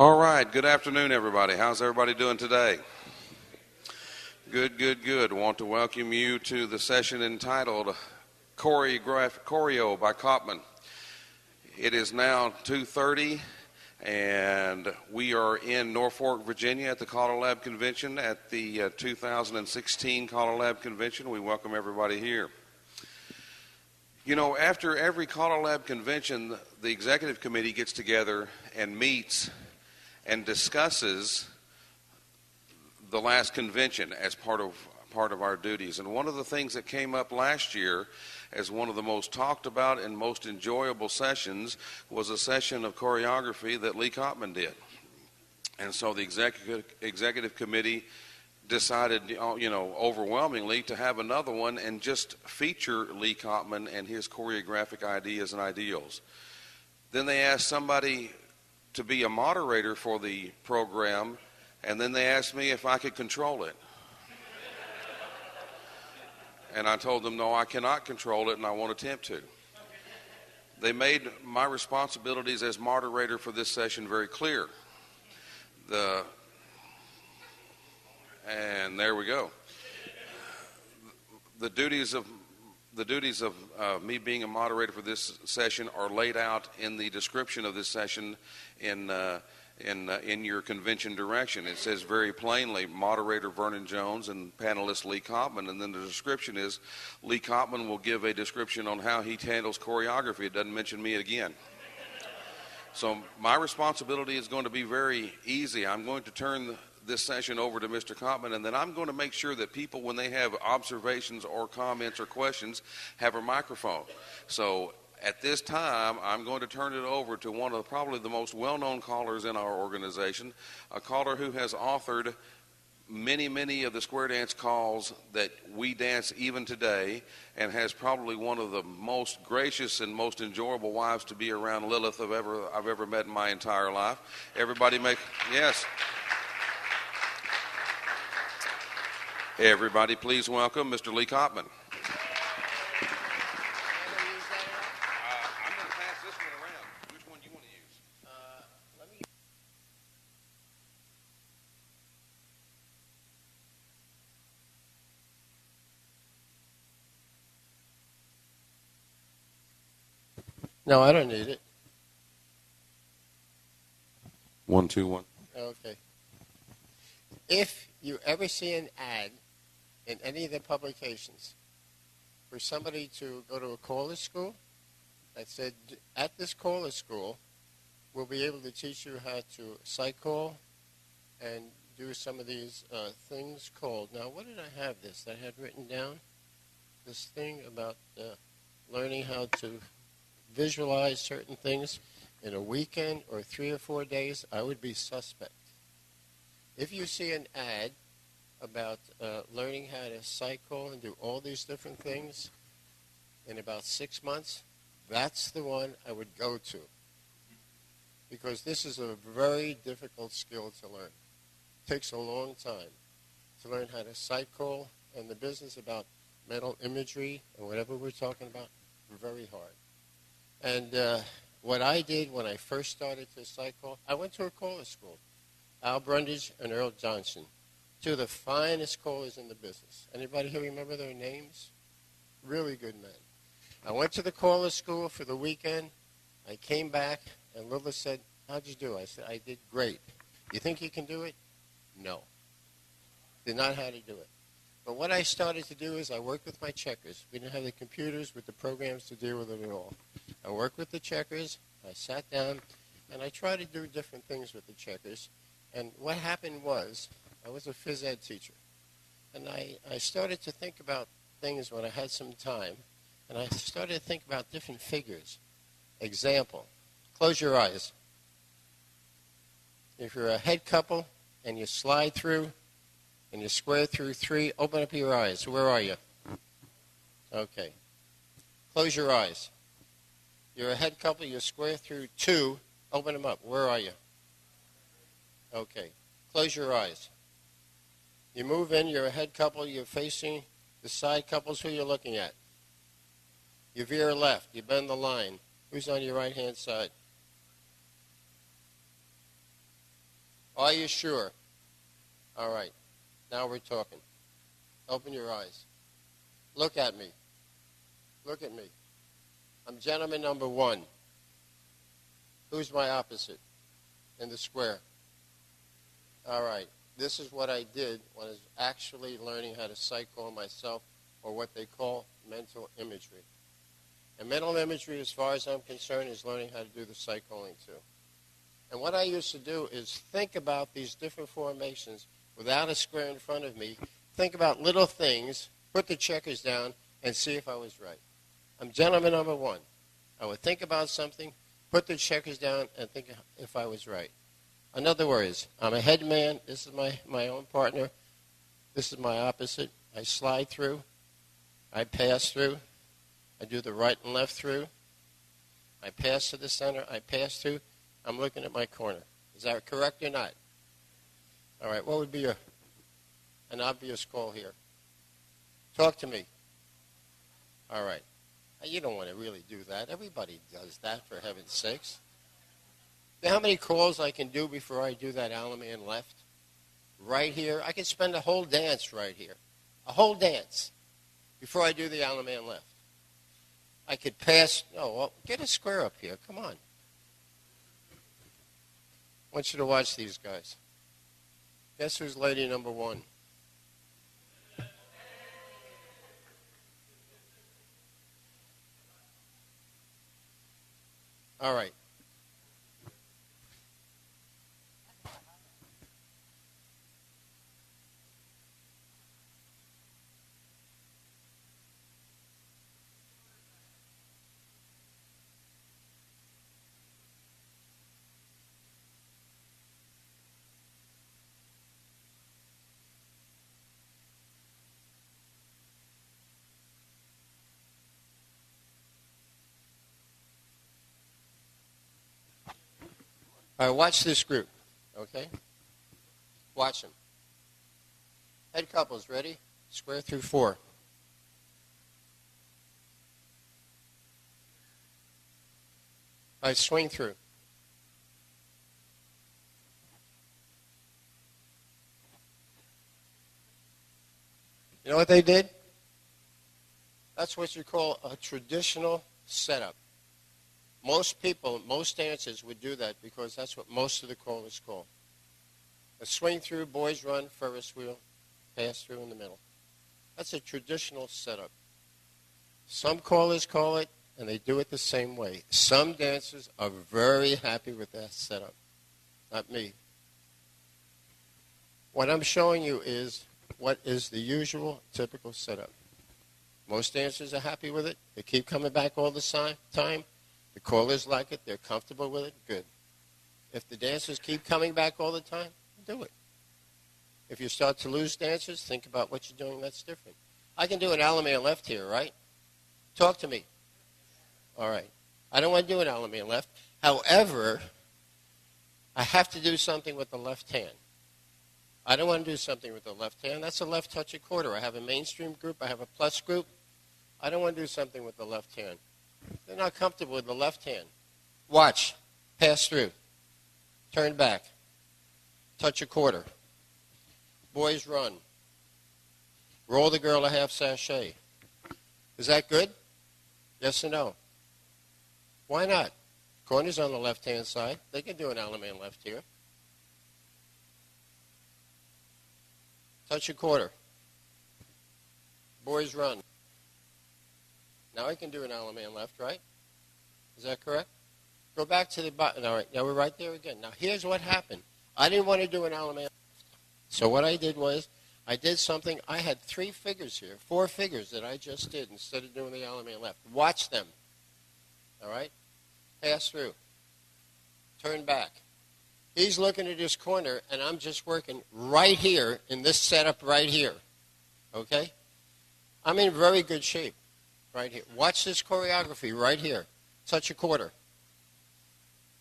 All right, good afternoon, everybody. How's everybody doing today? Good, good, good. I want to welcome you to the session entitled Choreo by Kopman. It is now 2:30, and we are in Norfolk, Virginia at the CALLERLAB convention at the 2016 CALLERLAB convention. We welcome everybody here. You know, after every CALLERLAB convention, the executive committee gets together and meets and discusses the last convention as part of our duties. And one of the things that came up last year as one of the most talked about and most enjoyable sessions was a session of choreography that Lee Kopman did. And so the executive committee decided, overwhelmingly to have another one and just feature Lee Kopman and his choreographic ideas and ideals. Then they asked somebody to be a moderator for the program, and then they asked me if I could control it. And I told them, no, I cannot control it, and I won't attempt to. They made my responsibilities as moderator for this session very clear. And there we go. The duties of me being a moderator for this session are laid out in the description of this session in your convention direction. It says very plainly, Moderator Vernon Jones and Panelist Lee Kopman, and then the description is Lee Kopman will give a description on how he handles choreography. It doesn't mention me again. So my responsibility is going to be very easy. I'm going to turn this session over to Mr. Kopman, and then I'm going to make sure that people, when they have observations or comments or questions, have a microphone. So at this time, I'm going to turn it over to one of probably the most well-known callers in our organization, a caller who has authored many of the square dance calls that we dance even today, and has probably one of the most gracious and most enjoyable wives to be around, Lilith, I've ever met in my entire life. Everybody yes. Everybody, please welcome Mr. Lee Kopman. I'm going to pass this one around. Which one do you want to use? No, I don't need it. 1, 2, 1. Okay. If you ever see an ad in any of the publications for somebody to go to a caller school that said, at this caller school, we'll be able to teach you how to sight call and do some of these things called. Now, what did I have this? I had written down this thing about learning how to visualize certain things in a weekend or 3 or 4 days. I would be suspect. If you see an ad about learning how to sight call and do all these different things in about 6 months, that's the one I would go to. Because this is a very difficult skill to learn. It takes a long time to learn how to sight call, and the business about mental imagery and whatever we're talking about, very hard. And what I did when I first started to sight call, I went to a caller school. Al Brundage and Earl Johnson, two of the finest callers in the business. Anybody here remember their names? Really good men. I went to the caller school for the weekend. I came back, and Lila said, how'd you do? I said, I did great. You think you can do it? No. Did not know how to do it. But what I started to do is I worked with my checkers. We didn't have the computers with the programs to deal with it at all. I worked with the checkers. I sat down, and I tried to do different things with the checkers. And what happened was, I was a phys ed teacher, and I started to think about things when I had some time, and I started to think about different figures. Example, close your eyes. If you're a head couple, and you slide through, and you square through 3, open up your eyes. Where are you? Okay. Close your eyes. You're a head couple, you square through 2, open them up. Where are you? Okay. Close your eyes. You move in, you're a head couple, you're facing the side couples. Who you're looking at? You veer left, you bend the line. Who's on your right-hand side? Are you sure? All right. Now we're talking. Open your eyes. Look at me. Look at me. I'm gentleman number 1. Who's my opposite in the square? All right. This is what I did when I was actually learning how to sight call myself, or what they call mental imagery. And mental imagery, as far as I'm concerned, is learning how to do the sight calling too. And what I used to do is think about these different formations without a square in front of me. Think about little things, put the checkers down, and see if I was right. I'm gentleman number 1. I would think about something, put the checkers down, and think if I was right. In other words, I'm a head man. This is my own partner. This is my opposite. I slide through. I pass through. I do the right and left through. I pass to the center. I pass through. I'm looking at my corner. Is that correct or not? All right. What would be an obvious call here? Talk to me. All right. You don't want to really do that. Everybody does that, for heaven's sakes. You know how many calls I can do before I do that Alley-Man left? Right here. I can spend a whole dance right here. A whole dance before I do the Alley-Man left. I could pass. No, well, get a square up here. Come on. I want you to watch these guys. Guess who's lady number 1? All right. All right, watch this group, okay? Watch them. Head couples, ready? Square through 4. All right, swing through. You know what they did? That's what you call a traditional setup. Most people, most dancers would do that because that's what most of the callers call. A swing through, boys run, Ferris wheel, pass through in the middle. That's a traditional setup. Some callers call it, and they do it the same way. Some dancers are very happy with that setup. Not me. What I'm showing you is what is the usual, typical setup. Most dancers are happy with it. They keep coming back all the time. The callers like it. They're comfortable with it. Good. If the dancers keep coming back all the time, do it. If you start to lose dancers, think about what you're doing that's different. I can do an Alley-Man left here, right? Talk to me. All right. I don't want to do an Alley-Man left. However, I have to do something with the left hand. I don't want to do something with the left hand. That's a left touch a quarter. I have a mainstream group. I have a plus group. I don't want to do something with the left hand. They're not comfortable with the left hand. Watch. Pass through. Turn back. Touch a quarter. Boys run. Roll the girl a half sachet. Is that good? Yes or no? Why not? Corner's on the left-hand side. They can do an Alley-Man left here. Touch a quarter. Boys run. Now I can do an Alley-Man left, right? Is that correct? Go back to the bottom. All right, now we're right there again. Now here's what happened. I didn't want to do an Alley-Man left. So what I did was I did something. I had 3 figures here, 4 figures that I just did instead of doing the Alley-Man left. Watch them. All right? Pass through. Turn back. He's looking at his corner, and I'm just working right here in this setup right here. Okay? I'm in very good shape right here. Watch this choreography right here. Touch a quarter.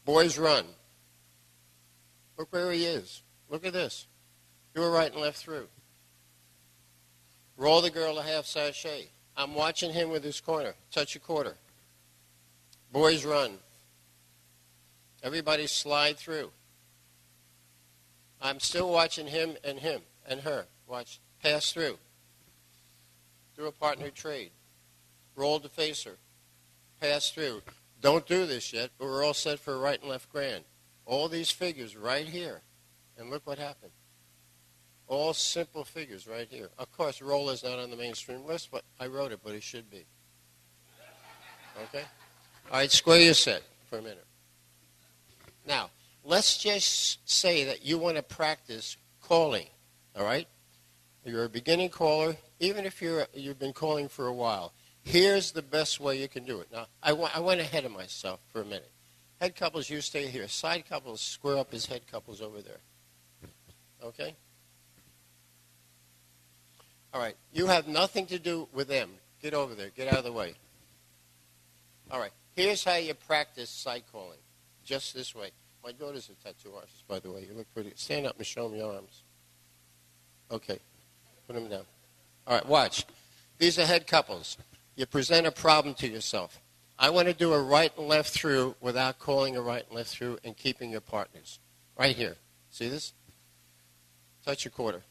Boys run. Look where he is. Look at this. Do a right and left through. Roll the girl a half sachet. I'm watching him with his corner. Touch a quarter. Boys run. Everybody slide through. I'm still watching him and her. Watch. Pass through. Do a partner trade. Roll to facer. Pass through. Don't do this yet, but we're all set for a right and left grand. All these figures right here. And look what happened. All simple figures right here. Of course, roll is not on the mainstream list, but I wrote it, but it should be. Okay? All right, square your set for a minute. Now, let's just say that you want to practice calling, all right? You're a beginning caller, even if you've been calling for a while. Here's the best way you can do it. Now, I went ahead of myself for a minute. Head couples, you stay here. Side couples, square up as head couples over there. Okay? All right. You have nothing to do with them. Get over there. Get out of the way. All right. Here's how you practice side calling. Just this way. My daughter's a tattoo artist, by the way. You look pretty. Stand up and show them your arms. Okay. Put them down. All right. Watch. These are head couples. You present a problem to yourself. I want to do a right and left through without calling a right and left through and keeping your partners. Right here. See this? Touch a quarter.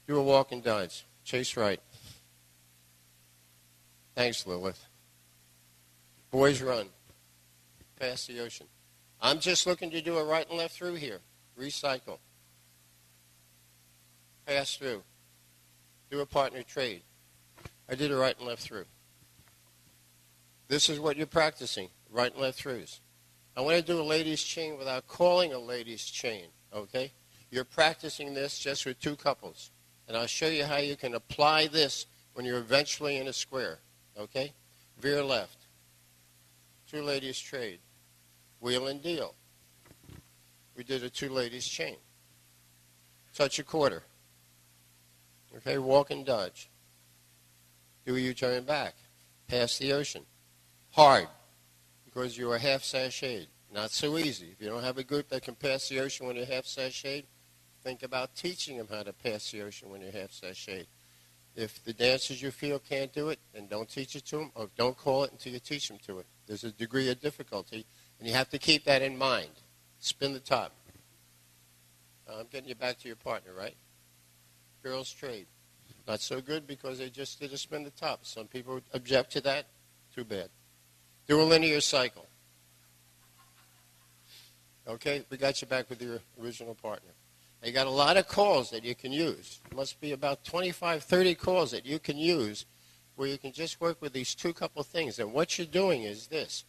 Do a walk and dodge. Chase right. Thanks, Lilith. Boys run. Past the ocean. I'm just looking to do a right and left through here. Recycle. Pass through. Do a partner trade. I did a right and left through. This is what you're practicing, right and left throughs. I want to do a ladies' chain without calling a ladies' chain, okay? You're practicing this just with two couples. And I'll show you how you can apply this when you're eventually in a square, okay? Veer left. Two ladies trade. Wheel and deal. We did a two ladies chain. Touch a quarter. Okay, walk and dodge. Do a U-turn back. Pass the ocean. Hard, because you are half sashayed. Not so easy. If you don't have a group that can pass the ocean when you're half sashayed, think about teaching them how to pass the ocean when you're half sashayed. If the dancers you feel can't do it, then don't teach it to them, or don't call it until you teach them to it. There's a degree of difficulty, and you have to keep that in mind. Spin the top. I'm getting you back to your partner, right? Girls trade. Not so good because they just did a spin the top. Some people object to that. Too bad. Do a linear cycle. Okay, we got you back with your original partner. You got a lot of calls that you can use. It must be about 25, 30 calls that you can use where you can just work with these two couple things. And what you're doing is this.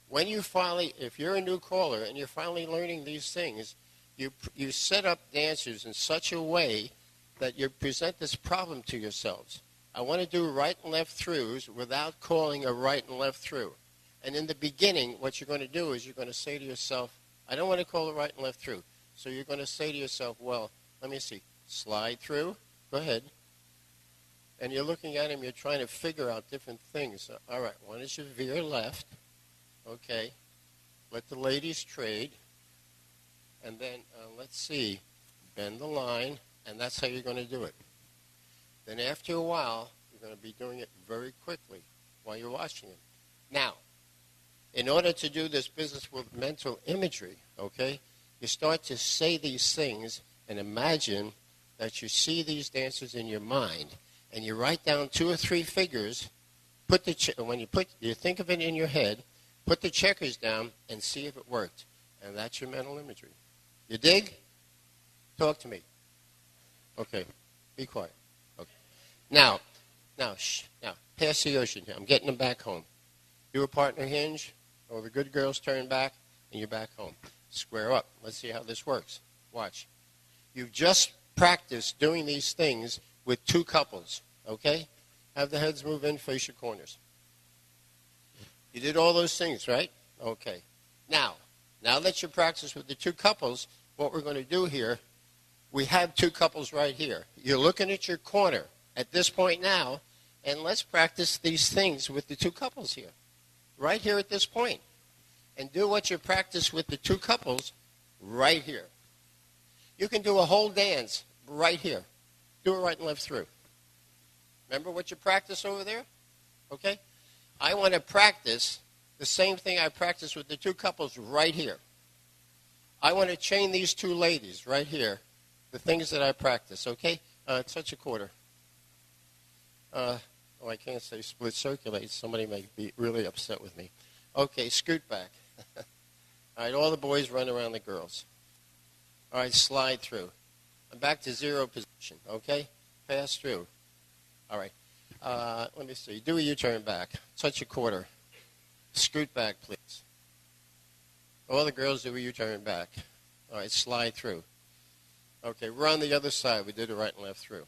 When you finally, if you're a new caller and you're finally learning these things, you set up dancers in such a way that you present this problem to yourselves. I want to do right and left throughs without calling a right and left through. And in the beginning, what you're going to do is you're going to say to yourself, I don't want to call a right and left through. So you're going to say to yourself, well, let me see, slide through, go ahead. And you're looking at him, you're trying to figure out different things. All right, one is your veer left. Okay, let the ladies trade. And then, let's see, bend the line, and that's how you're going to do it. Then after a while, you're going to be doing it very quickly while you're watching it. Now, in order to do this business with mental imagery, okay, you start to say these things and imagine that you see these dancers in your mind, and you write down 2 or 3 figures. You think of it in your head, put the checkers down and see if it worked, and that's your mental imagery. You dig? Talk to me. Okay, be quiet. Okay. Now, pass the ocean here. I'm getting them back home. Do a partner hinge, or the good girls turn back, and you're back home. Square up. Let's see how this works. Watch. You've just practiced doing these things with 2 couples, okay? Have the heads move in, face your corners. You did all those things, right? Okay. Now that you practice with the 2 couples, what we're going to do here, we have 2 couples right here. You're looking at your corner at this point now, and let's practice these things with the 2 couples here, right here at this point. And do what you practice with the 2 couples right here. You can do a whole dance right here. Do it right and left through. Remember what you practice over there? Okay? I want to practice the same thing I practice with the 2 couples right here. I want to chain these two ladies right here, the things that I practice, okay? Touch a quarter. I can't say split circulate. Somebody may be really upset with me. Okay, scoot back. All right, all the boys run around the girls. All right, slide through. I'm back to zero position, okay? Pass through. All right. Let me see. Do a U-turn back. Touch a quarter. Scoot back, please. All the girls do a U-turn back. All right, slide through. Okay, we're on the other side. We did it right and left through.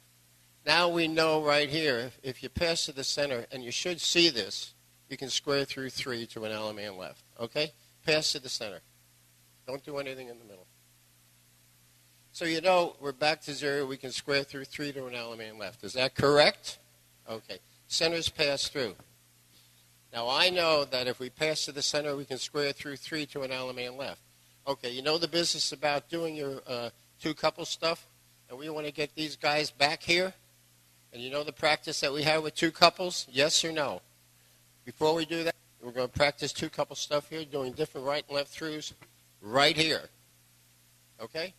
Now we know right here, if you pass to the center, and you should see this, you can square through 3 to an Allemande left. Okay? Pass to the center. Don't do anything in the middle. So you know we're back to 0. We can square through 3 to an Allemande left. Is that correct? Okay. Center's pass through. Now I know that if we pass to the center, we can square through 3 to an Allemande left. Okay, you know the business about doing your two-couple stuff? And we want to get these guys back here? And you know the practice that we have with two couples? Yes or no? Before we do that, we're going to practice two-couple stuff here, doing different right and left throughs right here. Okay?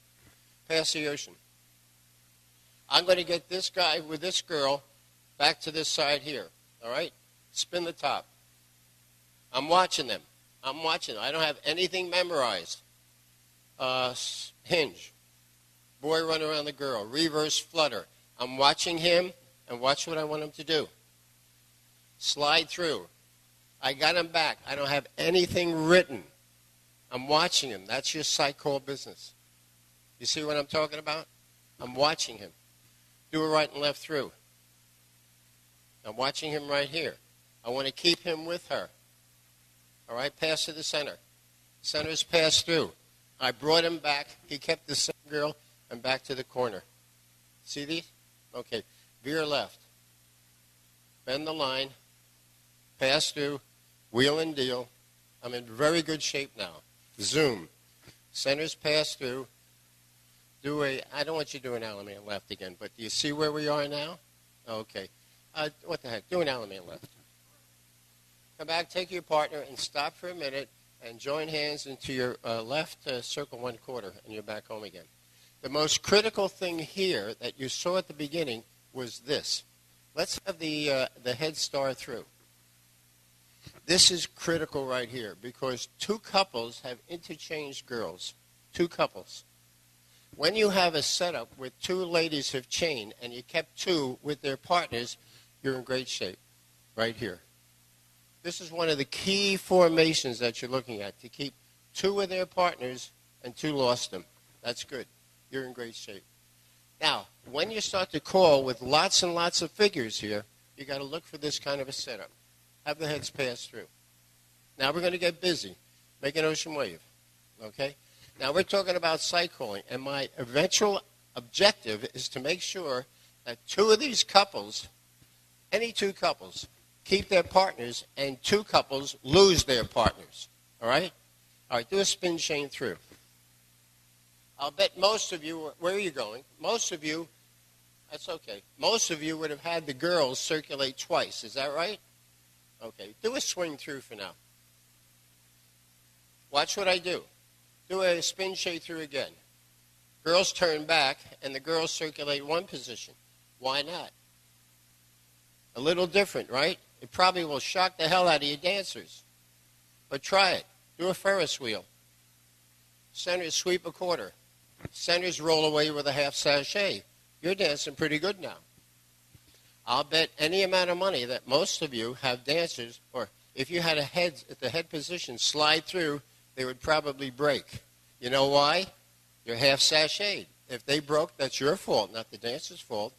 Pass the ocean. I'm going to get this guy with this girl back to this side here. All right? Spin the top. I'm watching them. I'm watching them. I don't have anything memorized. Hinge. Boy run around the girl. Reverse flutter. I'm watching him, and watch what I want him to do. Slide through. I got him back. I don't have anything written. I'm watching him. That's your sight call business. You see what I'm talking about? I'm watching him. Do a right and left through. I'm watching him right here. I want to keep him with her. All right, pass to the center. Center's pass through. I brought him back. He kept the same girl and back to the corner. See these? Okay, veer left. Bend the line. Pass through. Wheel and deal. I'm in very good shape now. Zoom. Center's pass through. I don't want you to do an Allemande left again, but do you see where we are now? Okay. What the heck? Do an Allemande left. Come back, take your partner, and stop for a minute, and join hands into your left circle 1/4, and you're back home again. The most critical thing here that you saw at the beginning was this. Let's have the head star through. This is critical right here because two couples have interchanged girls. Two couples. When you have a setup where two ladies have chained and you kept two with their partners, you're in great shape right here. This is one of the key formations that you're looking at, to keep two with their partners and two lost them. That's good. You're in great shape. Now, when you start to call with lots and lots of figures here, you got to look for this kind of a setup. Have the heads pass through. Now we're going to get busy. Make an ocean wave. Okay? Now we're talking about sight calling, and my eventual objective is to make sure that two of these couples, any two couples, keep their partners, and two couples lose their partners. All right? All right, do a spin chain through. I'll bet most of you, where are you going? Most of you, that's okay. Most of you would have had the girls circulate twice. Is that right? Okay, do a swing through for now. Watch what I do. Do a spin chain through again. Girls turn back, and the girls circulate one position. Why not? A little different, right? It probably will shock the hell out of you dancers. But try it. Do a Ferris wheel. Centers sweep a quarter. Centers roll away with a half sachet. You're dancing pretty good now. I'll bet any amount of money that most of you have dancers, or if you had a head at the head position slide through, they would probably break. You know why? You're half sashayed. If they broke, that's your fault, not the dancer's fault.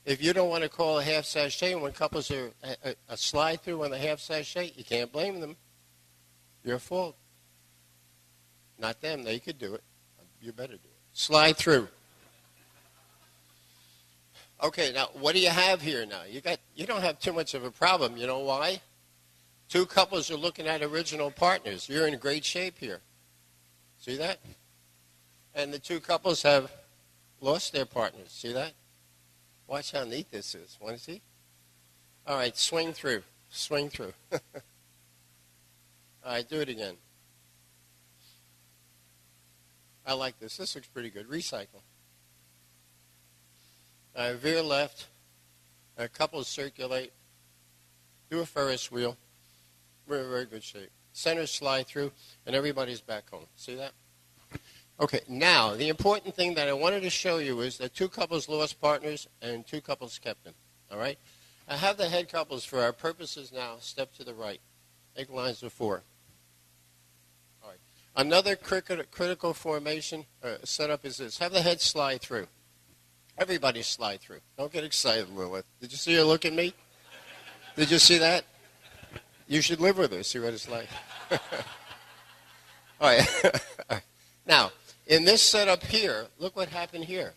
If you don't want to call a half sachet when couples are a slide through on the half sachet, you can't blame them. Your fault. Not them. They could do it. You better do it. Slide through. Okay, now what do you have here now? You don't have too much of a problem. You know why? Two couples are looking at original partners. You're in great shape here. See that? And the two couples have lost their partners. See that? Watch how neat this is. Want to see? All right, swing through. Swing through. All right, do it again. I like this. This looks pretty good. Recycle. Veer left. Couples circulate. Do a Ferris wheel. We're in very good shape. Center slide through, and everybody's back home. See that? Okay, now, the important thing that I wanted to show you is that 2 couples lost partners and 2 couples kept them. All right? I have the head couples for our purposes now. Step to the right. Make lines of 4. All right. Another critical formation setup is this. Have the head slide through. Everybody slide through. Don't get excited, Lilith. Did you see her look at me? Did you see that? You should live with her, see what it's like. All right. Now, in this setup here, look what happened here.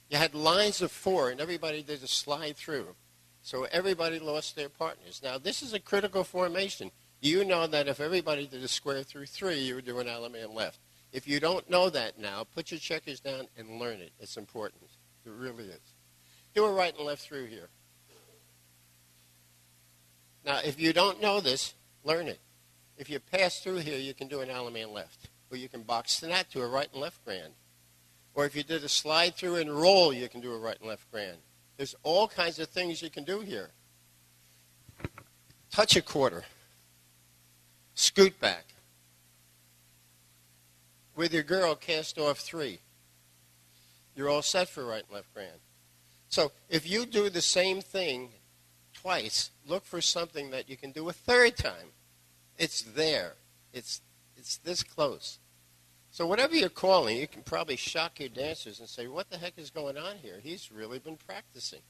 You had lines of 4, and everybody did a slide through. So everybody lost their partners. Now, this is a critical formation. You know that if everybody did a square through 3, you would do an element left. If you don't know that now, put your checkers down and learn it. It's important. It really is. Do a right and left through here. Now, if you don't know this, learn it. If you pass through here, you can do an element left. Or you can box that to a right and left grand. Or if you did a slide through and roll, you can do a right and left grand. There's all kinds of things you can do here. Touch a quarter. Scoot back. With your girl, cast off 3. You're all set for right and left grand. So if you do the same thing twice, look for something that you can do a third time. It's there. It's this close. So whatever you're calling, you can probably shock your dancers and say, what the heck is going on here? He's really been practicing.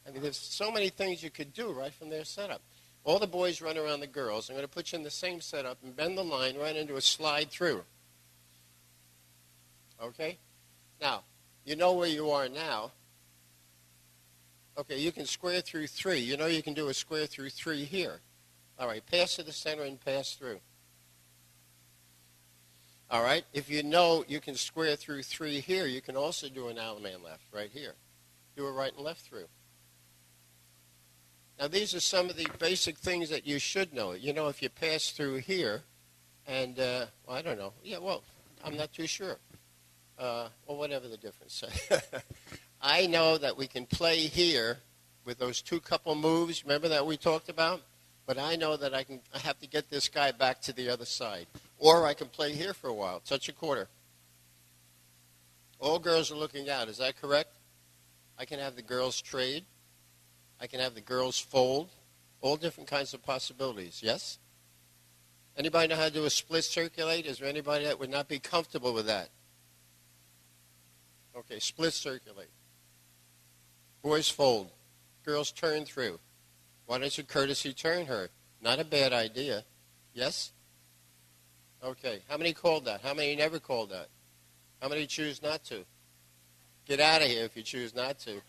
I mean, there's so many things you could do right from their setup. All the boys run around the girls. I'm going to put you in the same setup and bend the line right into a slide through. Okay? Now, you know where you are now. Okay, you can square through 3. You know you can do a square through 3 here. All right, pass to the center and pass through. All right, if you know you can square through 3 here, you can also do an Allemande left right here. Do a right and left through. Now, these are some of the basic things that you should know. You know, if you pass through here, and, well, I don't know. Yeah, well, I'm not too sure. Well, whatever the difference. I know that we can play here with those 2 couple moves. Remember that we talked about? But I know that I have to get this guy back to the other side. Or I can play here for a while. Touch a quarter. All girls are looking out. Is that correct? I can have the girls trade. I can have the girls fold. All different kinds of possibilities. Yes? Anybody know how to do a split circulate? Is there anybody that would not be comfortable with that? Okay, split circulate. Boys fold. Girls turn through. Why don't you courtesy turn her? Not a bad idea. Yes? Okay, how many called that? How many never called that? How many choose not to? Get out of here if you choose not to.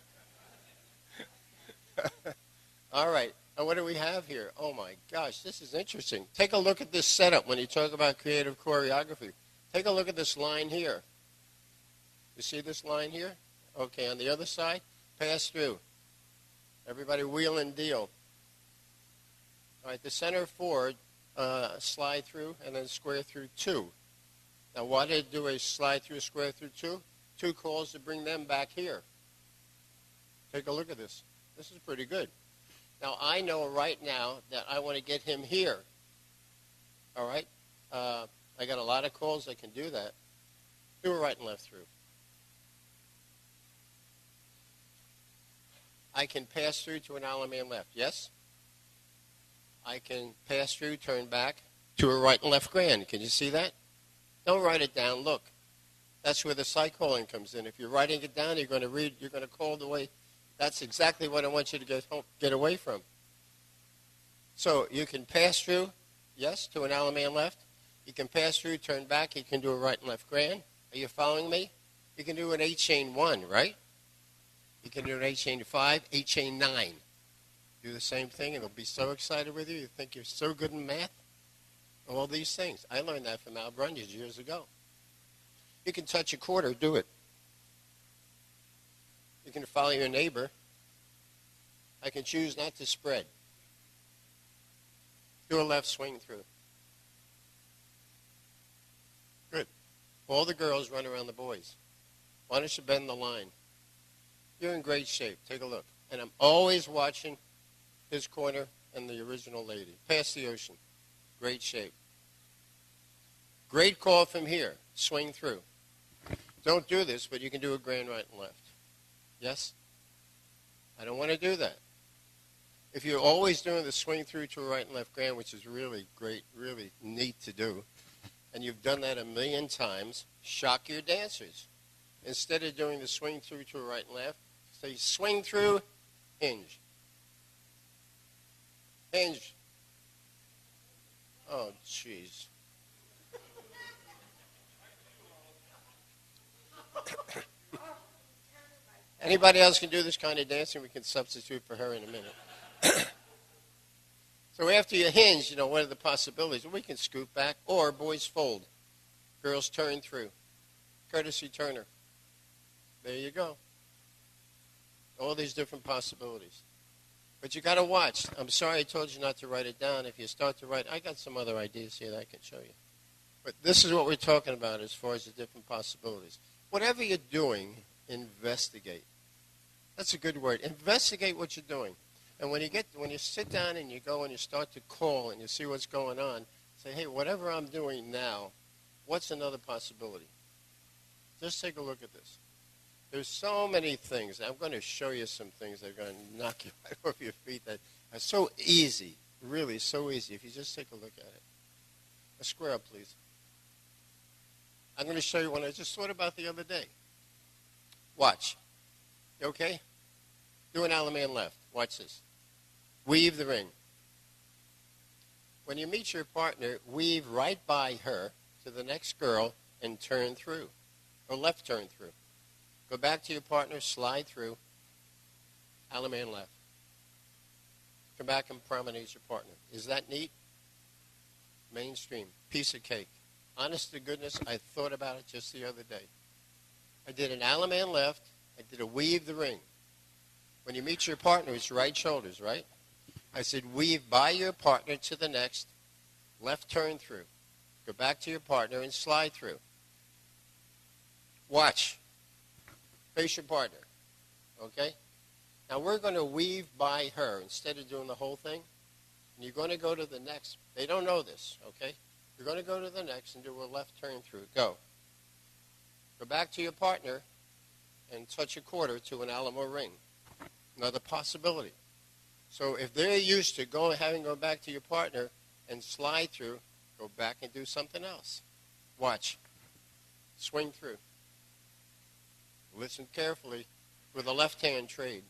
All right, and what do we have here? Oh my gosh, this is interesting. Take a look at this setup when you talk about creative choreography. Take a look at this line here. You see this line here? Okay, on the other side, pass through. Everybody wheel and deal. All right, the center forward, slide through, and then square through 2. Now, why did it do a slide through, square through 2? 2 calls to bring them back here. Take a look at this. This is pretty good. Now, I know right now that I want to get him here. All right? I got a lot of calls that can do that. Do a right and left through. I can pass through to an Allemande left. Yes? I can pass through, turn back to a right and left grand. Can you see that? Don't write it down. Look. That's where the sight calling comes in. If you're writing it down, you're going to read, you're going to call the way. That's exactly what I want you to get away from. So you can pass through, yes, to an Allemande left. You can pass through, turn back. You can do a right and left grand. Are you following me? You can do an 8-chain 1, right? You can do an 8-chain 5, 8-chain 9. Do the same thing, and they'll be so excited with you. You think you're so good in math. All these things. I learned that from Al Brunjes years ago. You can touch a quarter, do it. You can follow your neighbor. I can choose not to spread. Do a left swing through. Good. All the girls run around the boys. Why don't you bend the line? You're in great shape. Take a look. And I'm always watching his corner and the original lady. Past the ocean. Great shape. Great call from here. Swing through. Don't do this, but you can do a grand right and left. Yes? I don't want to do that. If you're always doing the swing through to a right and left grand, which is really great, really neat to do, and you've done that a million times, shock your dancers. Instead of doing the swing through to a right and left, say swing through, hinge. Hinge. Oh, jeez. Anybody else can do this kind of dancing? We can substitute for her in a minute. So after you hinge, what are the possibilities? Well, we can scoot back, or boys fold. Girls turn through. Courtesy turner. There you go. All these different possibilities. But you got to watch. I'm sorry I told you not to write it down. If you start to write, I got some other ideas here that I can show you. But this is what we're talking about as far as the different possibilities. Whatever you're doing, investigate. That's a good word. Investigate what you're doing. And when you sit down and you go and you start to call and you see what's going on, say, hey, whatever I'm doing now, what's another possibility? Just take a look at this. There's so many things. I'm going to show you some things that are going to knock you right off your feet that are so easy, really so easy, if you just take a look at it. A square up, please. I'm going to show you one I just thought about the other day. Watch. You okay? Do an Alaman left. Watch this. Weave the ring. When you meet your partner, weave right by her to the next girl and turn through, or left turn through. Go back to your partner, slide through, Alaman left. Come back and promenade your partner. Is that neat? Mainstream. Piece of cake. Honest to goodness, I thought about it just the other day. I did an Alaman left. I did a weave the ring. When you meet your partner, it's right shoulders, right? I said weave by your partner to the next, left turn through. Go back to your partner and slide through. Watch. Face your partner. Okay? Now we're going to weave by her instead of doing the whole thing. And you're going to go to the next. They don't know this, okay? You're going to go to the next and do a left turn through. Go. Go back to your partner and touch a quarter to an Alamo ring. Another possibility. So if they're used to having to go back to your partner and slide through, go back and do something else. Watch. Swing through. Listen carefully. With a left hand trade.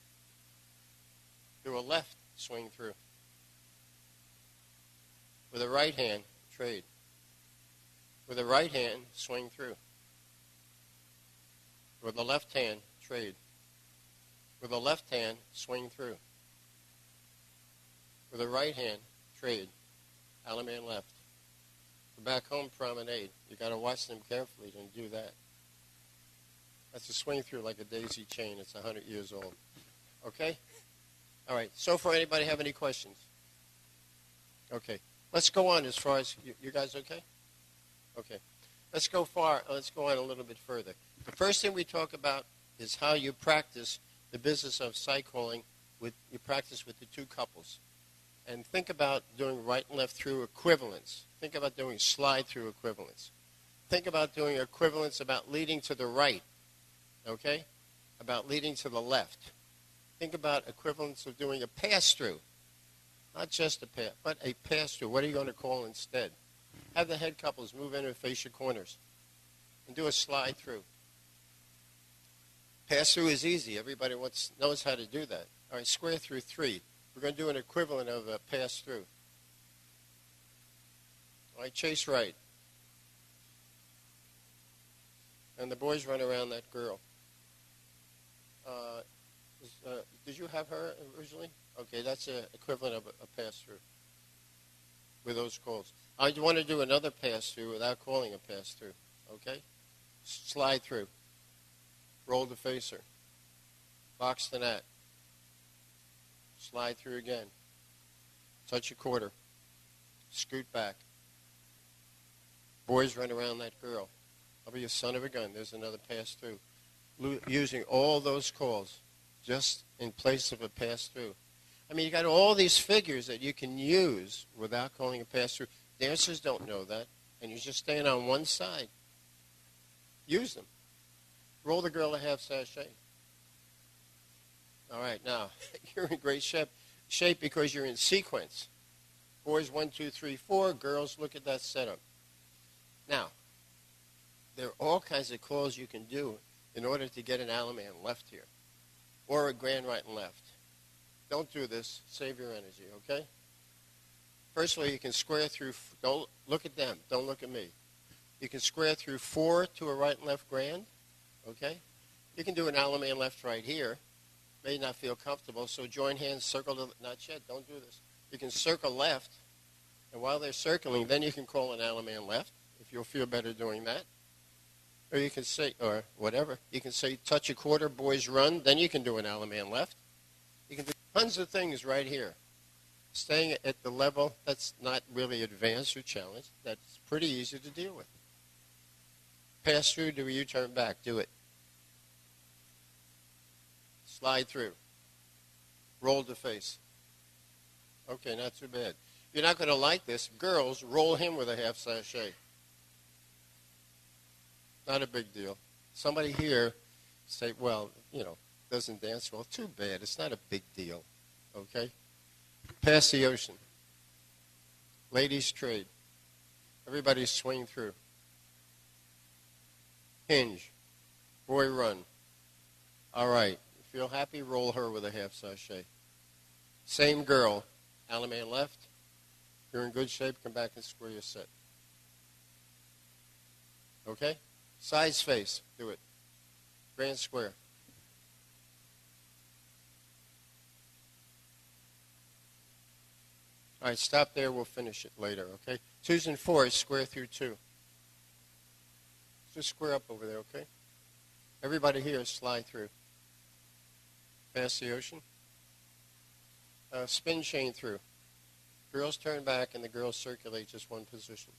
Do a left swing through. With a right hand trade. With a right hand swing through. With a left hand trade. With a left hand swing through. With a right hand trade. Alaman left. Go back home promenade. You got to watch them carefully and do that. That's a swing through like a daisy chain. It's 100 years old. Okay? All right. So far, anybody have any questions? Okay. Let's go on as far as, you guys okay? Okay. Let's go on a little bit further. The first thing we talk about is how you practice the business of sight calling. You practice with the two couples. And think about doing right and left through equivalents. Think about doing slide through equivalents. Think about doing equivalents about leading to the right, okay? About leading to the left. Think about equivalents of doing a pass-through. Not just a pass, but a pass-through. What are you going to call instead? Have the head couples move in and face your corners. And do a slide through. Pass-through is easy. Everybody knows how to do that. All right, square through 3. We're going to do an equivalent of a pass-through. All right, chase right. And the boys run around that girl. Did you have her originally? Okay, that's an equivalent of a pass-through with those calls. I want to do another pass-through without calling a pass-through, okay? Slide through. Roll the facer. Box the net. Slide through again. Touch a quarter. Scoot back. Boys run around that girl. I'll be a son of a gun. There's another pass-through. Using all those calls just in place of a pass-through. I mean, you got all these figures that you can use without calling a pass-through. Dancers don't know that, and you're just staying on one side. Use them. Roll the girl a half sachet. All right, now, you're in great shape because you're in sequence. Boys, 1, 2, 3, 4. Girls, look at that setup. Now, there are all kinds of calls you can do in order to get an Alaman left here, or a grand right and left. Don't do this. Save your energy, okay? First of all, you can square through. Don't look at them. Don't look at me. You can square through 4 to a right and left grand, okay? You can do an Alaman left right here. May not feel comfortable, so join hands, circle to, not yet, don't do this. You can circle left, and while they're circling, then you can call an Alaman left, if you'll feel better doing that. Or you can say, or whatever, you can say touch a quarter, boys run, then you can do an Alaman left. You can do tons of things right here. Staying at the level that's not really advanced or challenged, that's pretty easy to deal with. Pass through, do a U-turn back, do it. Slide through. Roll to face. Okay, not too bad. You're not going to like this. Girls, roll him with a half sachet. Not a big deal. Somebody here say, well, you know, doesn't dance well. Too bad. It's not a big deal. Okay? Pass the ocean. Ladies trade. Everybody swing through. Hinge. Boy run. All right. Feel happy? Roll her with a half sachet. Same girl. Alaman left. If you're in good shape, come back and square your set. Okay? Sides face. Do it. Grand square. All right, stop there. We'll finish it later, okay? 2s and 4s, square through 2. Just square up over there, okay? Everybody here, slide through. Pass the ocean. Spin chain through. Girls turn back and the girls circulate just one position.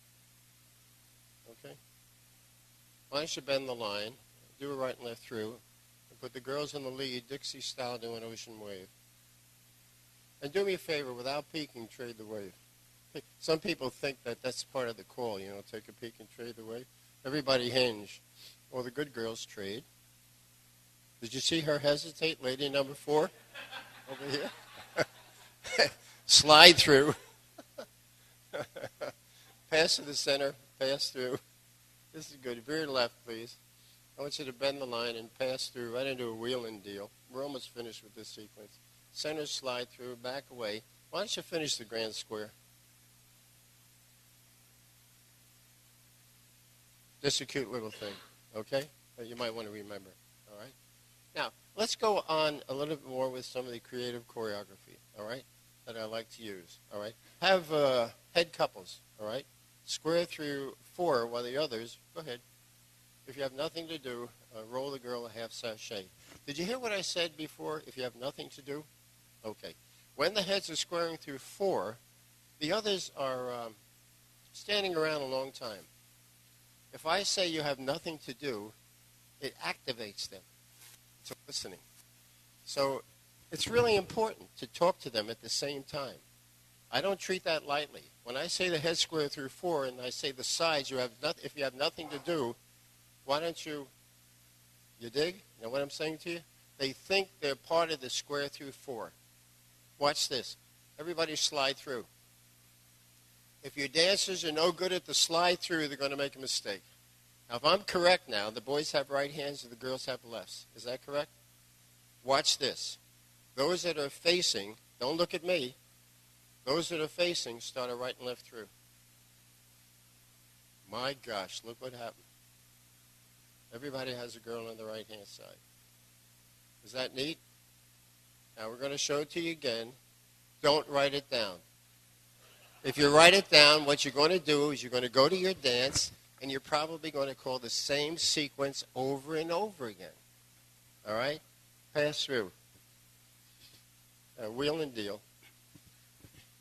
Okay? Why don't you bend the line, do a right and left through, and put the girls in the lead, Dixie style, do an ocean wave. And do me a favor, without peeking, trade the wave. Some people think that that's part of the call, you know, take a peek and trade the wave. Everybody hinge. Well, the good girls trade. Did you see her hesitate, lady number 4? Over here. Slide through. Pass to the center. Pass through. This is good. Veer left, please. I want you to bend the line and pass through right into a wheeling deal. We're almost finished with this sequence. Center slide through, back away. Why don't you finish the grand square? Just a cute little thing, okay? That you might want to remember, all right? Now, let's go on a little bit more with some of the creative choreography, all right, that I like to use, all right? Have head couples, all right? Square through 4 while the others, go ahead. If you have nothing to do, roll the girl a half sachet. Did you hear what I said before, if you have nothing to do? Okay. When the heads are squaring through 4, the others are standing around a long time. If I say you have nothing to do, it activates them to listening. So it's really important to talk to them at the same time. I don't treat that lightly. When I say the head square through 4 and I say the sides, if you have nothing to do, why don't you dig? You know what I'm saying to you? They think they're part of the square through 4. Watch this. Everybody slide through. If your dancers are no good at the slide through, they're going to make a mistake. Now, if I'm correct now, the boys have right hands and the girls have lefts. Is that correct? Watch this. Those that are facing, don't look at me. Those that are facing, start a right and left through. My gosh, look what happened. Everybody has a girl on the right-hand side. Is that neat? Now, we're going to show it to you again. Don't write it down. If you write it down, what you're going to do is you're going to go to your dance, and you're probably going to call the same sequence over and over again. All right? Pass through. Wheel and deal.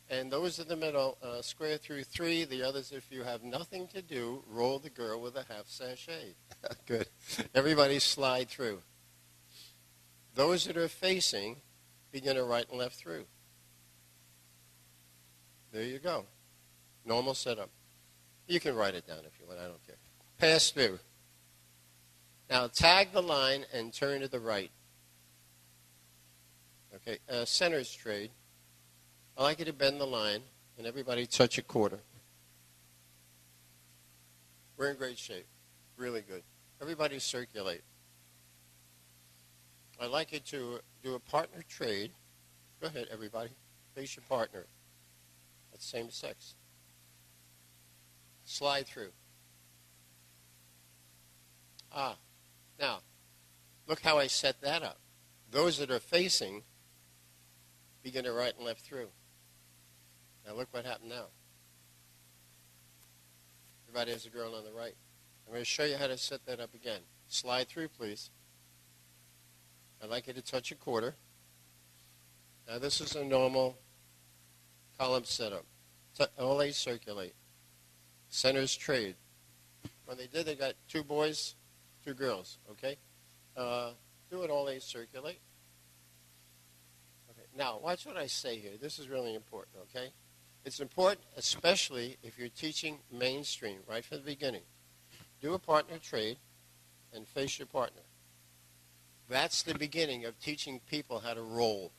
And those in the middle, square through 3. The others, if you have nothing to do, roll the girl with a half sachet. Good. Everybody slide through. Those that are facing, begin a right and left through. There you go. Normal setup. You can write it down if you want. I don't care. Pass through. Now tag the line and turn to the right. Okay. Center's trade. I like you to bend the line and everybody touch a quarter. We're in great shape. Really good. Everybody circulate. I'd like you to do a partner trade. Go ahead, everybody. Face your partner. That's same sex. Slide through. Now, look how I set that up. Those that are facing begin to right and left through. Now look what happened now. Everybody has a girl on the right. I'm going to show you how to set that up again. Slide through, please. I'd like you to touch a quarter. Now this is a normal column setup. All they circulate. Centers trade. When they did, they got 2 boys, 2 girls, okay? Do it all they circulate. Okay. Now, watch what I say here. This is really important, okay? It's important, especially if you're teaching mainstream, right from the beginning. Do a partner trade and face your partner. That's the beginning of teaching people how to roll,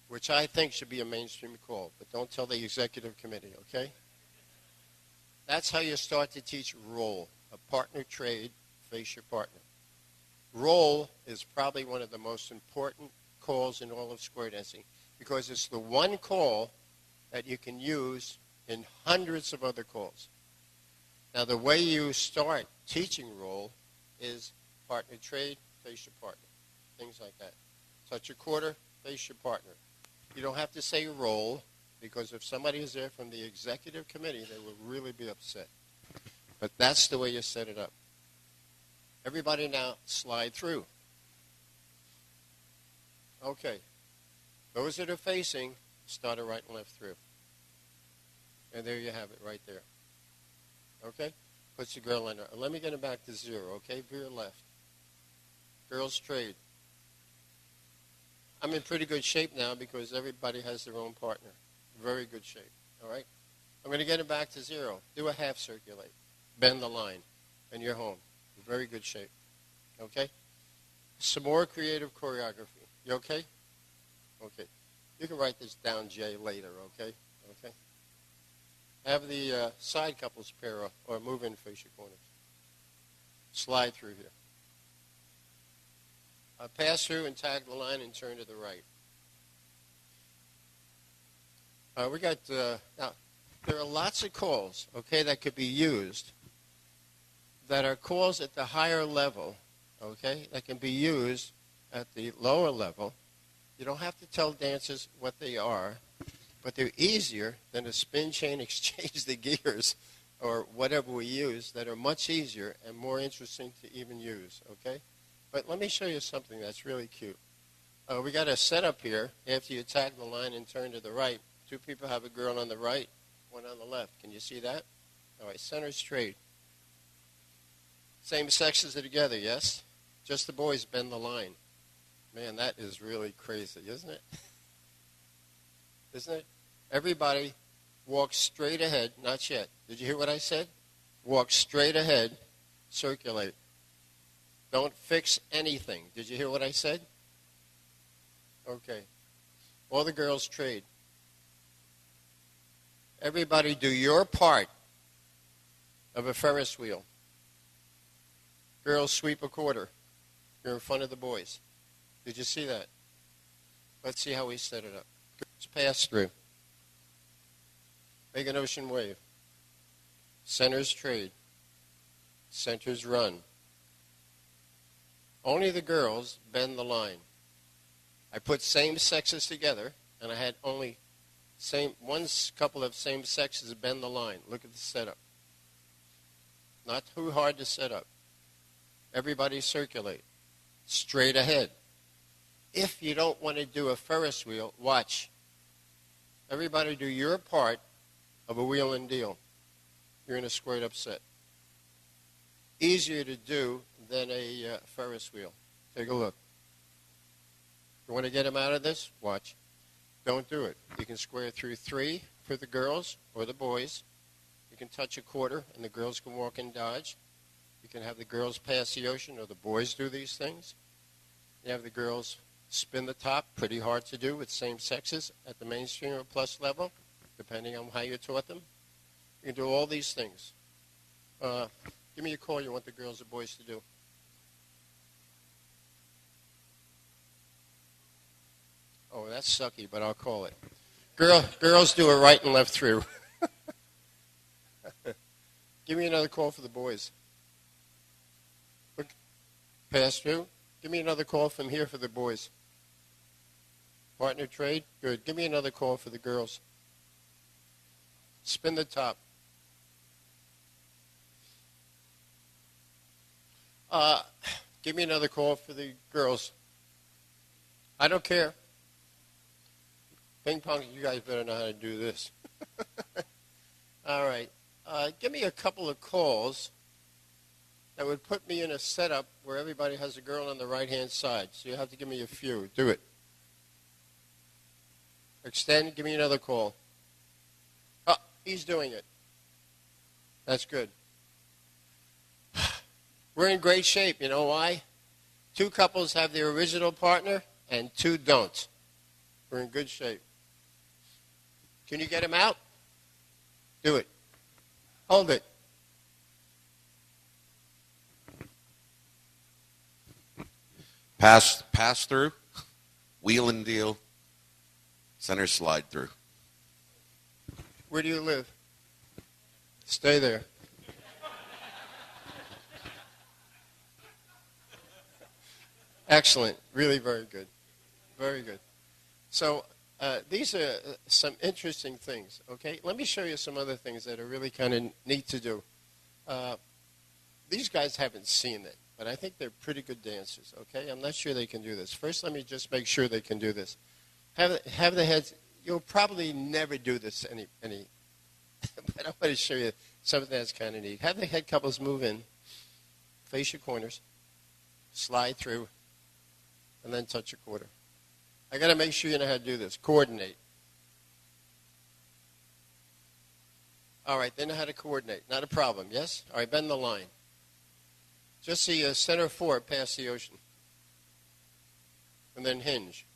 which I think should be a mainstream call, but don't tell the executive committee, okay? That's how you start to teach roll, a partner trade, face your partner. Roll is probably one of the most important calls in all of square dancing because it's the one call that you can use in hundreds of other calls. Now, the way you start teaching roll is partner trade, face your partner, things like that. Touch a quarter, face your partner. You don't have to say roll, because if somebody is there from the executive committee, they will really be upset. But that's the way you set it up. Everybody now slide through. Okay. Those that are facing, start a right and left through. And there you have it right there. Okay? Puts the girl in there. Let me get it back to 0, okay? Veer left. Girls trade. I'm in pretty good shape now because everybody has their own partner. Very good shape. All right? I'm going to get it back to 0. Do a half circulate. Bend the line. And you're home. Very good shape. Okay? Some more creative choreography. You okay? Okay. You can write this down, Jay, later, okay? Okay? Have the side couples pair up or move in face your corners. Slide through here. Pass through and tag the line and turn to the right. We got, now, there are lots of calls, okay, that could be used that are calls at the higher level, okay, that can be used at the lower level. You don't have to tell dancers what they are, but they're easier than a spin chain exchange the gears or whatever we use that are much easier and more interesting to even use, okay? But let me show you something that's really cute. We got a setup here. After you tag the line and turn to the right, 2 people have a girl on the right, 1 on the left. Can you see that? All right, center straight. Same sexes are together, yes? Just the boys bend the line. Man, that is really crazy, isn't it? Isn't it? Everybody walk straight ahead. Not yet. Did you hear what I said? Walk straight ahead. Circulate. Don't fix anything. Did you hear what I said? Okay. All the girls trade. Everybody do your part of a Ferris wheel. Girls sweep a quarter. You're in front of the boys. Did you see that? Let's see how we set it up. Girls pass through. Make an ocean wave. Centers trade. Centers run. Only the girls bend the line. I put same sexes together, and I had only one couple of same sexes bend the line. Look at the setup. Not too hard to set up. Everybody circulate. Straight ahead. If you don't want to do a Ferris wheel, watch. Everybody do your part of a wheel and deal. You're in a squared up set. Easier to do than a Ferris wheel. Take a look. You want to get them out of this? Watch. Don't do it. You can square through 3 for the girls or the boys. You can touch a quarter and the girls can walk and dodge. You can have the girls pass the ocean or the boys do these things. You have the girls spin the top, pretty hard to do with same sexes at the mainstream or plus level, depending on how you taught them. You can do all these things. Give me a call you want the girls or boys to do. Oh, that's sucky, but I'll call it. Girls do a right and left through. Give me another call for the boys. Pass through. Give me another call from here for the boys. Partner trade. Good. Give me another call for the girls. Spin the top. Give me another call for the girls. I don't care. Ping pong, you guys better know how to do this. All right. Give me a couple of calls that would put me in a setup where everybody has a girl on the right-hand side. So you have to give me a few. Do it. Extend. Give me another call. Oh, he's doing it. That's good. We're in great shape. You know why? 2 couples have their original partner and 2 don't. We're in good shape. Can you get him out? Do it. Hold it. Pass through, wheel and deal, center slide through. Where do you live? Stay there. Excellent. Really very good. Very good. So these are some interesting things, okay? Let me show you some other things that are really kind of neat to do. These guys haven't seen it, but I think they're pretty good dancers, okay? I'm not sure they can do this. First, let me just make sure they can do this. Have the heads, you'll probably never do this any but I want to show you something that's kind of neat. Have the head couples move in, face your corners, slide through, and then touch a quarter. I got to make sure you know how to do this. Coordinate. All right, they know how to coordinate. Not a problem, yes? All right, bend the line. Just see a center 4 past the ocean. And then hinge.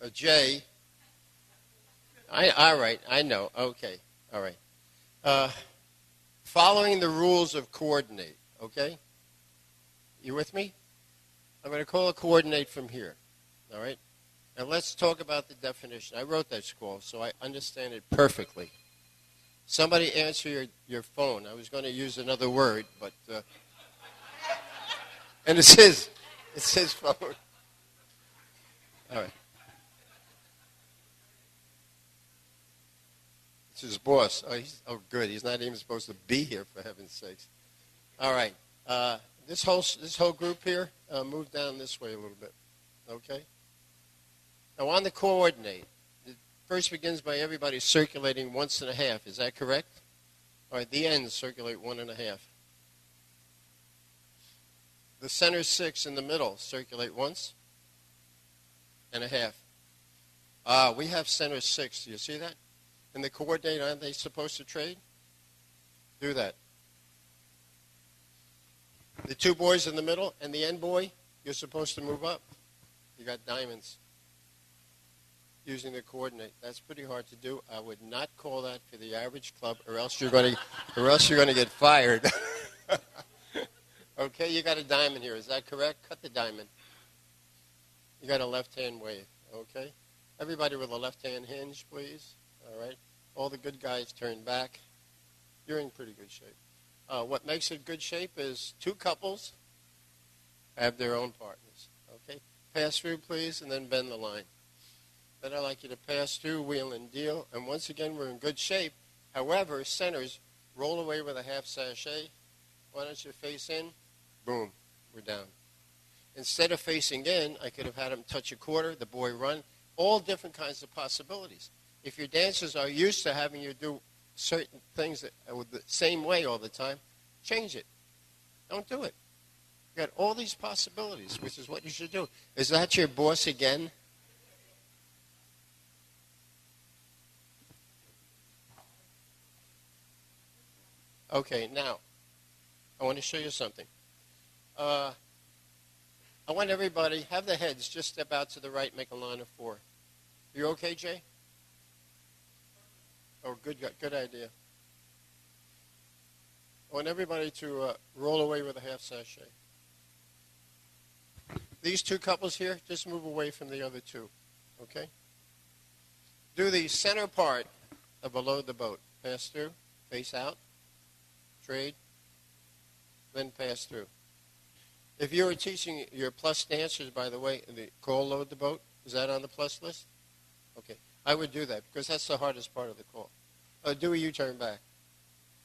A J. All right, I know. Okay, all right. Following the rules of coordinate, okay? You with me? I'm going to call a coordinate from here, all right? Now let's talk about the definition. I wrote that scroll, so I understand it perfectly. Somebody answer your phone. I was going to use another word, but and it's his phone. All right. It's his boss. Oh, good. He's not even supposed to be here, for heaven's sakes. All right. This whole group here, move down this way a little bit. Okay? Now, on the coordinate, it first begins by everybody circulating 1.5. Is that correct? All right, the ends circulate 1.5. The center 6 in the middle circulate 1.5. We have center 6. Do you see that? And the coordinate, aren't they supposed to trade? Do that. The 2 boys in the middle and the end boy, you're supposed to move up. You got diamonds using the coordinate. That's pretty hard to do. I would not call that for the average club, or else you're going to get fired. Okay, you got a diamond here. Is that correct? Cut the diamond. You got a left-hand wave. Okay, everybody with a left-hand hinge, please. All right. All the good guys turn back. You're in pretty good shape. What makes it good shape is 2 couples have their own partners. Okay? Pass through, please, and then bend the line. Then I'd like you to pass through, wheel and deal. And once again, we're in good shape. However, centers, roll away with a half sachet. Why don't you face in? Boom. We're down. Instead of facing in, I could have had him touch a quarter, the boy run, all different kinds of possibilities. If your dancers are used to having you do certain things the same way all the time, change it. Don't do it. You got all these possibilities, which is what you should do. Is that your boss again? Okay, now, I want to show you something. I want everybody, have the heads just step out to the right, make a line of 4. You okay, Jay? Oh, good idea. I want everybody to roll away with a half sachet. These two couples here, just move away from the other two, okay? Do the center part of below the boat. Pass through, face out, trade, then pass through. If you were teaching your plus dancers, by the way, the call load the boat, is that on the plus list? Okay, I would do that because that's the hardest part of the call. Do a U-turn back.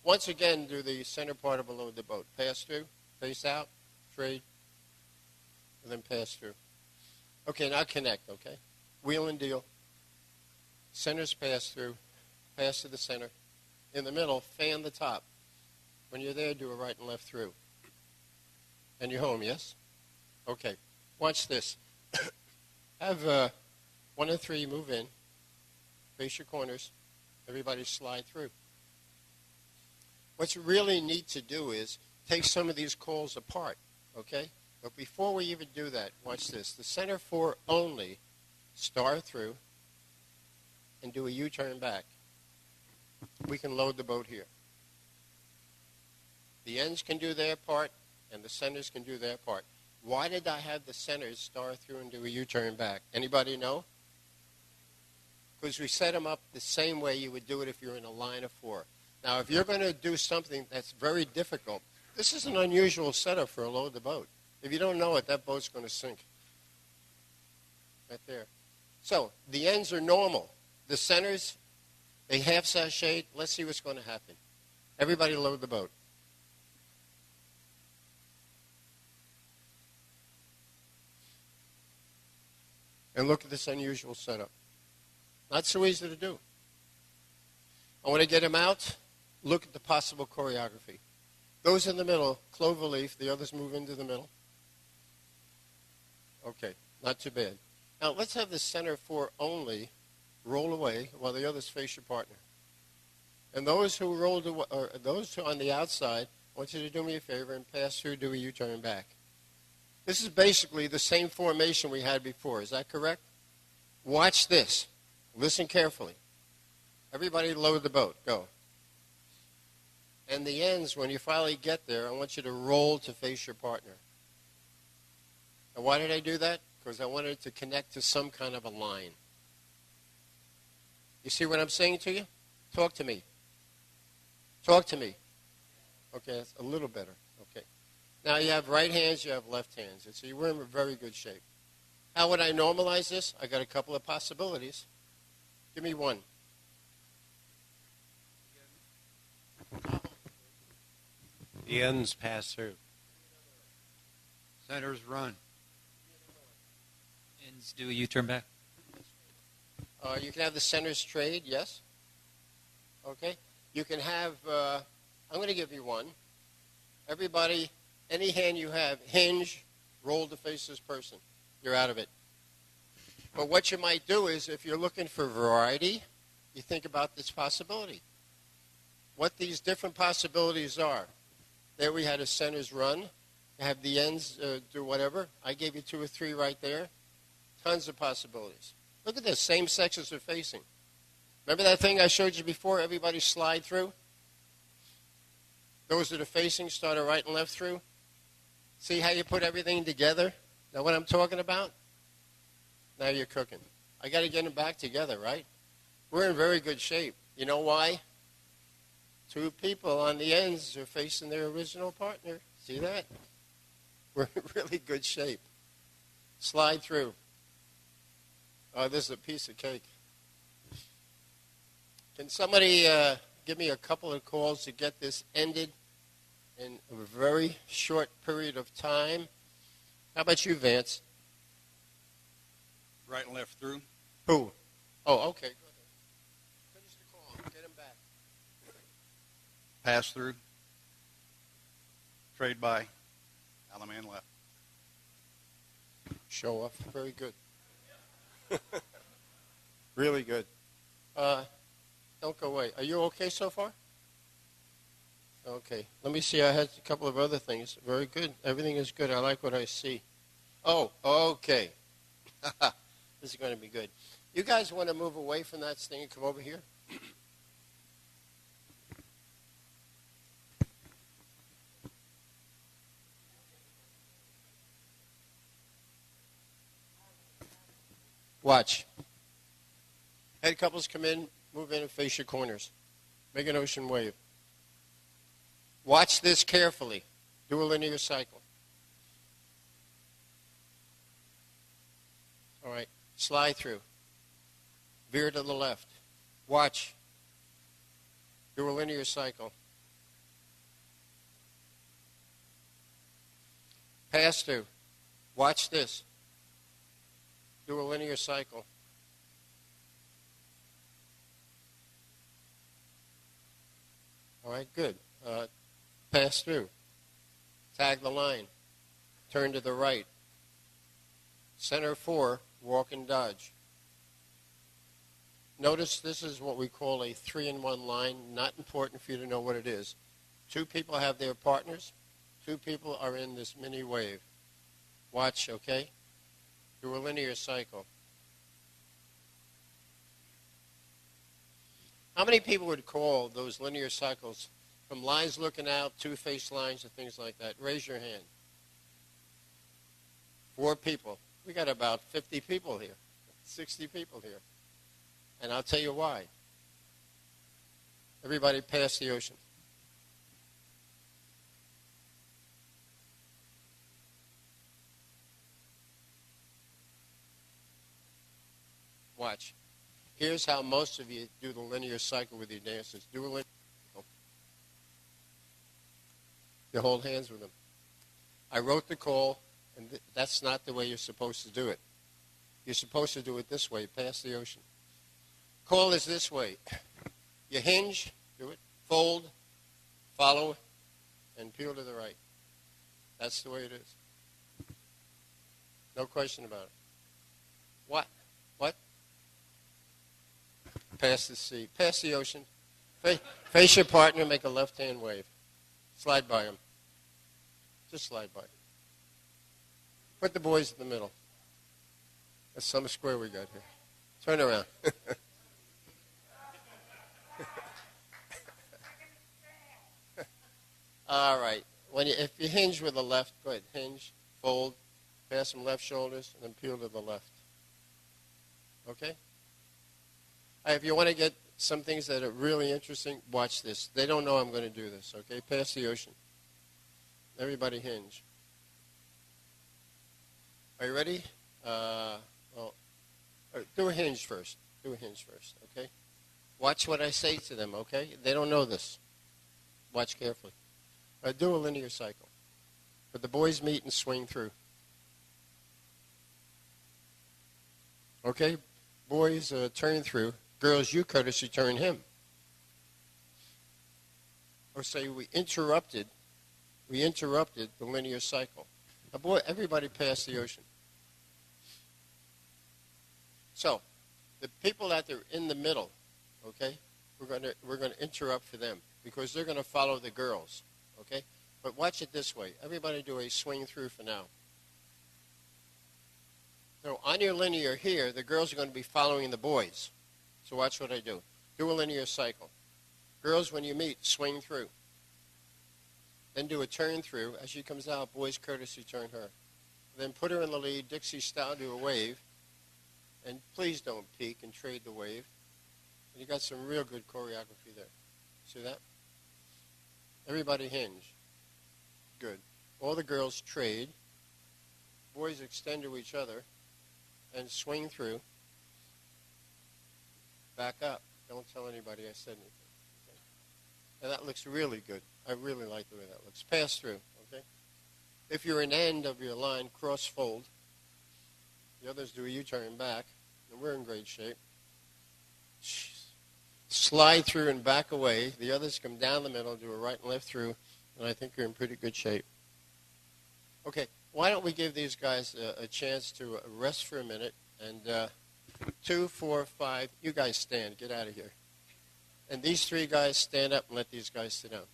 Once again, do the center part of below the boat. Pass through, face out, trade, and then pass through. Okay, now connect, okay? Wheel and deal. Centers pass through, pass to the center. In the middle, fan the top. When you're there, do a right and left through. And you're home, yes? Okay, watch this. Have 1 and 3 move in, face your corners, everybody slide through. What's really neat to do is take some of these calls apart, okay? But before we even do that, watch this. The center 4 only, star through, and do a U-turn back. We can load the boat here. The ends can do their part, and the centers can do their part. Why did I have the centers star through and do a U-turn back? Anybody know? Because we set them up the same way you would do it if you're in a line of 4. Now, if you're going to do something that's very difficult, this is an unusual setup for a load the boat. If you don't know it, that boat's going to sink. Right there. So, the ends are normal. The centers, they half sachet. Let's see what's going to happen. Everybody load the boat. And look at this unusual setup. Not so easy to do. I want to get them out. Look at the possible choreography. Those in the middle, clover leaf. The others move into the middle. Okay, not too bad. Now let's have the center 4 only roll away while the others face your partner. And those who rolled away, or those who are on the outside, I want you to do me a favor and pass through, do a U-turn back. This is basically the same formation we had before. Is that correct? Watch this. Listen carefully. Everybody load the boat. Go. And the ends, when you finally get there, I want you to roll to face your partner. And why did I do that? Because I wanted it to connect to some kind of a line. You see what I'm saying to you? Talk to me. Talk to me. Okay, that's a little better. Okay. Now you have right hands, you have left hands. So you were in very good shape. How would I normalize this? I got a couple of possibilities. Give me one. The ends pass through. Centers run. Ends do a U-turn back. You can have the centers trade, yes. Okay. You can have, I'm going to give you one. Everybody, any hand you have, hinge, roll to face this person. You're out of it. But what you might do is, if you're looking for variety, you think about this possibility. What these different possibilities are. There we had a centers run. Have the ends do whatever. I gave you 2 or 3 right there. Tons of possibilities. Look at this. Same sexes are facing. Remember that thing I showed you before? Everybody slide through. Those that are facing start a right and left through. See how you put everything together? Know what I'm talking about? Now you're cooking. I got to get them back together, right? We're in very good shape. You know why? 2 people on the ends are facing their original partner. See that? We're in really good shape. Slide through. Oh, this is a piece of cake. Can somebody give me a couple of calls to get this ended in a very short period of time? How about you, Vance? Right and left through. Who? Oh, okay. Go ahead. Finish the call. Get him back. Pass through. Trade by. Alaman left. Show off. Very good. Really good. Don't go away. Are you okay so far? Okay. Let me see. I had a couple of other things. Very good. Everything is good. I like what I see. Oh, okay. This is going to be good. You guys want to move away from that thing and come over here? Watch. Head couples come in, move in and face your corners. Make an ocean wave. Watch this carefully. Do a linear cycle. All right. Slide through. Veer to the left. Watch. Do a linear cycle. Pass through. Watch this. Do a linear cycle. All right, good. Pass through. Tag the line. Turn to the right. Center 4, walk and dodge. Notice this is what we call a 3-in-1 line. Not important for you to know what it is. 2 people have their partners. 2 people are in this mini wave. Watch, okay? Do a linear cycle. How many people would call those linear cycles from lines looking out, 2-face lines, and things like that? Raise your hand. 4 people. We got about 50 people here, 60 people here. And I'll tell you why. Everybody pass the ocean. Watch. Here's how most of you do the linear cycle with your dancers. Do a linear cycle. You hold hands with them. I wrote the call, and that's not the way you're supposed to do it. You're supposed to do it this way, past the ocean. Call is this way. You hinge, do it, fold, follow, and peel to the right. That's the way it is. No question about it. What? What? Pass the sea. Pass the ocean. Face your partner, make a left-hand wave. Slide by him. Just slide by him. Put the boys in the middle. That's some square we got here. Turn around. All right. If you hinge with the left, go ahead. Hinge, fold, pass some left shoulders, and then peel to the left. Okay? If you want to get some things that are really interesting, watch this. They don't know I'm going to do this, okay? Pass the ocean. Everybody hinge. Are you ready? Do a hinge first. Do a hinge first, okay? Watch what I say to them, okay? They don't know this. Watch carefully. Do a linear cycle. But the boys meet and swing through. Okay? Boys turn through. Girls, you courtesy turn him. Or say we interrupted the linear cycle. Now, boy, everybody passed the ocean. So, the people that are in the middle, okay, we're going to interrupt for them because they're going to follow the girls, okay? But watch it this way. Everybody do a swing through for now. So on your linear here, the girls are going to be following the boys. So watch what I do. Do a linear cycle. Girls, when you meet, swing through. Then do a turn through. As she comes out, boys courtesy turn her. Then put her in the lead, Dixie style, do a wave. And please don't peek and trade the wave. And you got some real good choreography there. See that? Everybody hinge. Good. All the girls trade. Boys extend to each other and swing through. Back up. Don't tell anybody I said anything. Okay? And that looks really good. I really like the way that looks. Pass through. Okay? If you're an end of your line, cross fold. The others do a U-turn back. And we're in great shape. Slide through and back away. The others come down the middle, do a right and left through, and I think you're in pretty good shape. Okay, why don't we give these guys a chance to rest for a minute, and 2, 4, 5, you guys stand, get out of here. And these 3 guys stand up and let these guys sit down.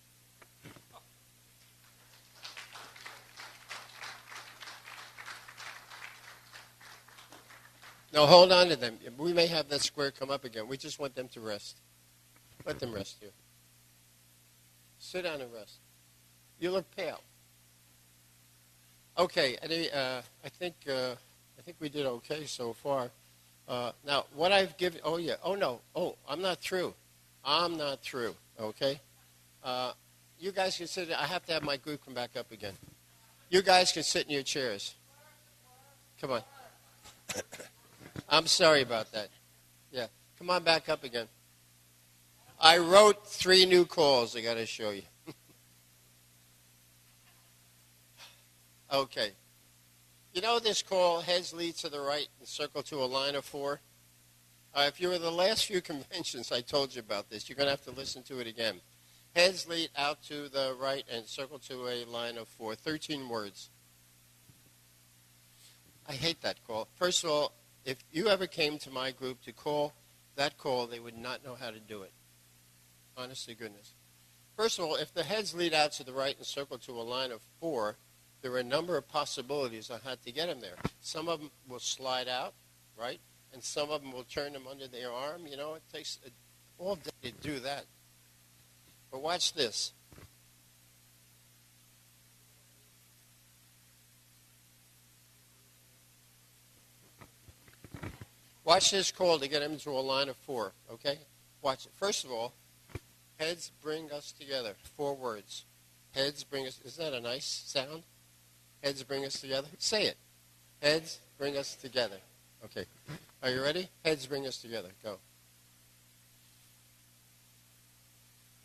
Now hold on to them. We may have that square come up again. We just want them to rest. Let them rest here. Sit down and rest. You look pale. Okay, I think we did okay so far. Now, what I've given, I'm not through. Okay? You guys can sit, I have to have my group come back up again. You guys can sit in your chairs. Come on. I'm sorry about that. Yeah, come on back up again. I wrote 3 new calls I got to show you. Okay. You know this call, heads lead to the right and circle to a line of 4? If you were the last few conventions, I told you about this. You're going to have to listen to it again. Heads lead out to the right and circle to a line of 4. 13 words. I hate that call. First of all, if you ever came to my group to call that call, they would not know how to do it. Honest to goodness. First of all, if the heads lead out to the right and circle to a line of 4, there are a number of possibilities on how to get them there. Some of them will slide out, right? And some of them will turn them under their arm. You know, it takes all day to do that. But watch this. Watch this call to get him into a line of 4, okay? Watch it. First of all, heads bring us together. 4 words. Heads bring us, isn't that a nice sound? Heads bring us together. Say it. Heads bring us together. Okay. Are you ready? Heads bring us together. Go.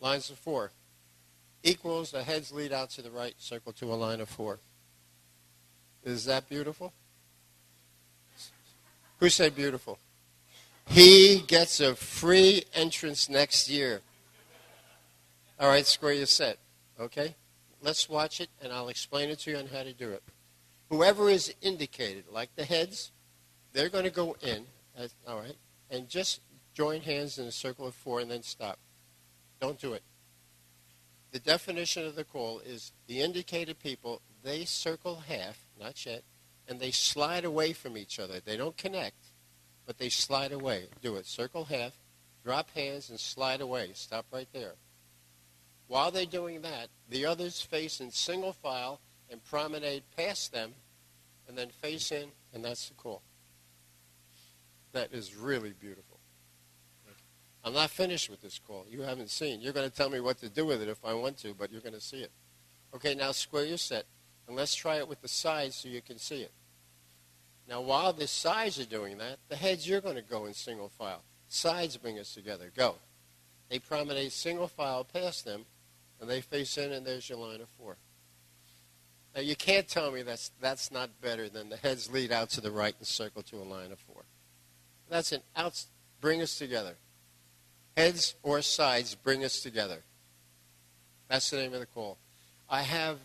Lines of 4. Equals the heads lead out to the right, circle to a line of 4. Is that beautiful? Who said beautiful? He gets a free entrance next year. All right, square your set. Okay? Let's watch it, and I'll explain it to you on how to do it. Whoever is indicated, like the heads, they're going to go in, all right, and just join hands in a circle of 4 and then stop. Don't do it. The definition of the call is the indicated people, they circle half, not yet, and they slide away from each other. They don't connect, but they slide away. Do it. Circle half, drop hands, and slide away. Stop right there. While they're doing that, the others face in single file and promenade past them, and then face in, and that's the call. That is really beautiful. I'm not finished with this call. You haven't seen. You're going to tell me what to do with it if I want to, but you're going to see it. Okay, now square your set, and let's try it with the sides so you can see it. Now, while the sides are doing that, the heads, you're going to go in single file. Sides bring us together. Go. They promenade single file past them, and they face in, and there's your line of 4. Now, you can't tell me that's not better than the heads lead out to the right and circle to a line of 4. That's an out. Bring us together. Heads or sides bring us together. That's the name of the call. I have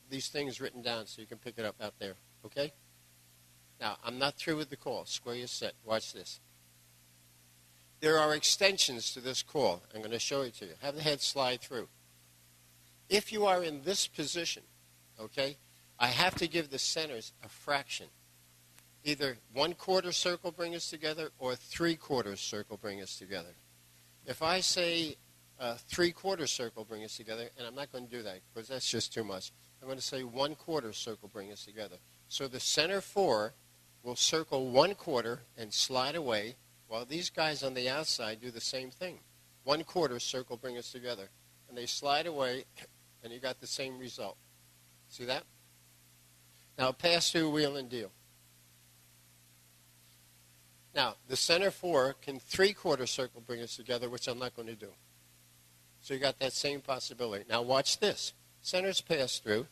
these things written down so you can pick it up out there. Okay? Now, I'm not through with the call. Square your set. Watch this. There are extensions to this call. I'm going to show it to you. Have the head slide through. If you are in this position, okay, I have to give the centers a fraction. Either 1/4 circle bring us together or 3/4 circle bring us together. If I say 3/4 circle bring us together, and I'm not going to do that because that's just too much. I'm going to say 1/4 circle bring us together. So the center 4 will circle 1/4 and slide away, while these guys on the outside do the same thing. 1/4 circle bring us together. And they slide away, and you got the same result. See that? Now pass through, wheel, and deal. Now, the center 4 can 3/4 circle bring us together, which I'm not going to do. So you got that same possibility. Now watch this. Centers pass through,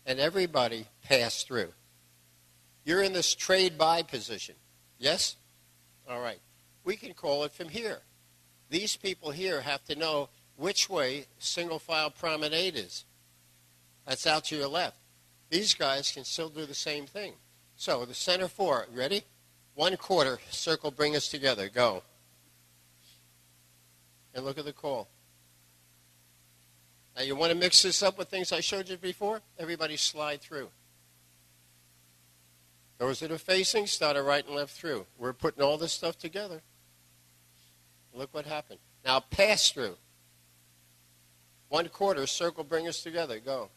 and everybody pass through. You're in this trade-by position. Yes? All right. We can call it from here. These people here have to know which way single file promenade is. That's out to your left. These guys can still do the same thing. So the center four, ready? 1/4 circle, bring us together. Go. And look at the call. Now you want to mix this up with things I showed you before? Everybody slide through. Those that are facing, start a right and left through. We're putting all this stuff together. Look what happened. Now pass through. 1/4 circle, bring us together. Go.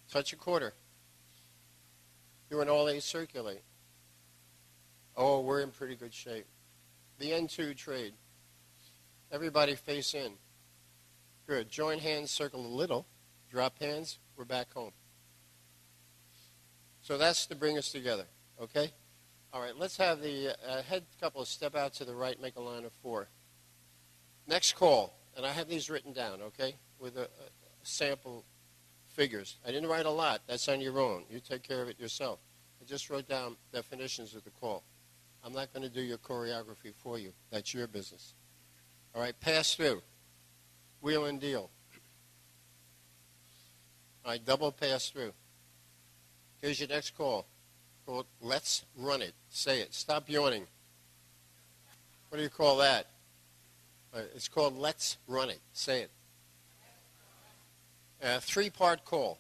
Touch a quarter. Doing all A circulate. Oh, we're in pretty good shape. The N2 trade. Everybody face in. Good. Join hands, circle a little. Drop hands. We're back home. So that's to bring us together. Okay? All right, let's have the head couple step out to the right, make a line of 4. Next call, and I have these written down, okay, with a sample figures. I didn't write a lot. That's on your own. You take care of it yourself. I just wrote down definitions of the call. I'm not going to do your choreography for you. That's your business. All right, pass through. Wheel and deal. All right, double pass through. Here's your next call. Called let's run it. Say it. Stop yawning. What do you call that? It's called let's run it. Say it. 3-part call.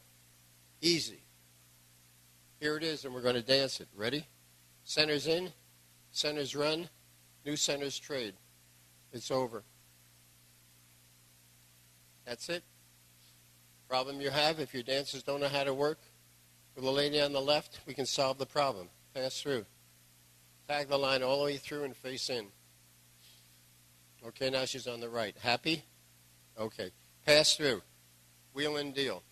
Easy. Here it is, and we're going to dance it. Ready? Centers in, centers run, new centers trade. It's over. That's it. Problem you have, if your dancers don't know how to work, with the lady on the left, we can solve the problem. Pass through. Tag the line all the way through and face in. Okay, now she's on the right. Happy? Okay. Pass through. Wheel and deal.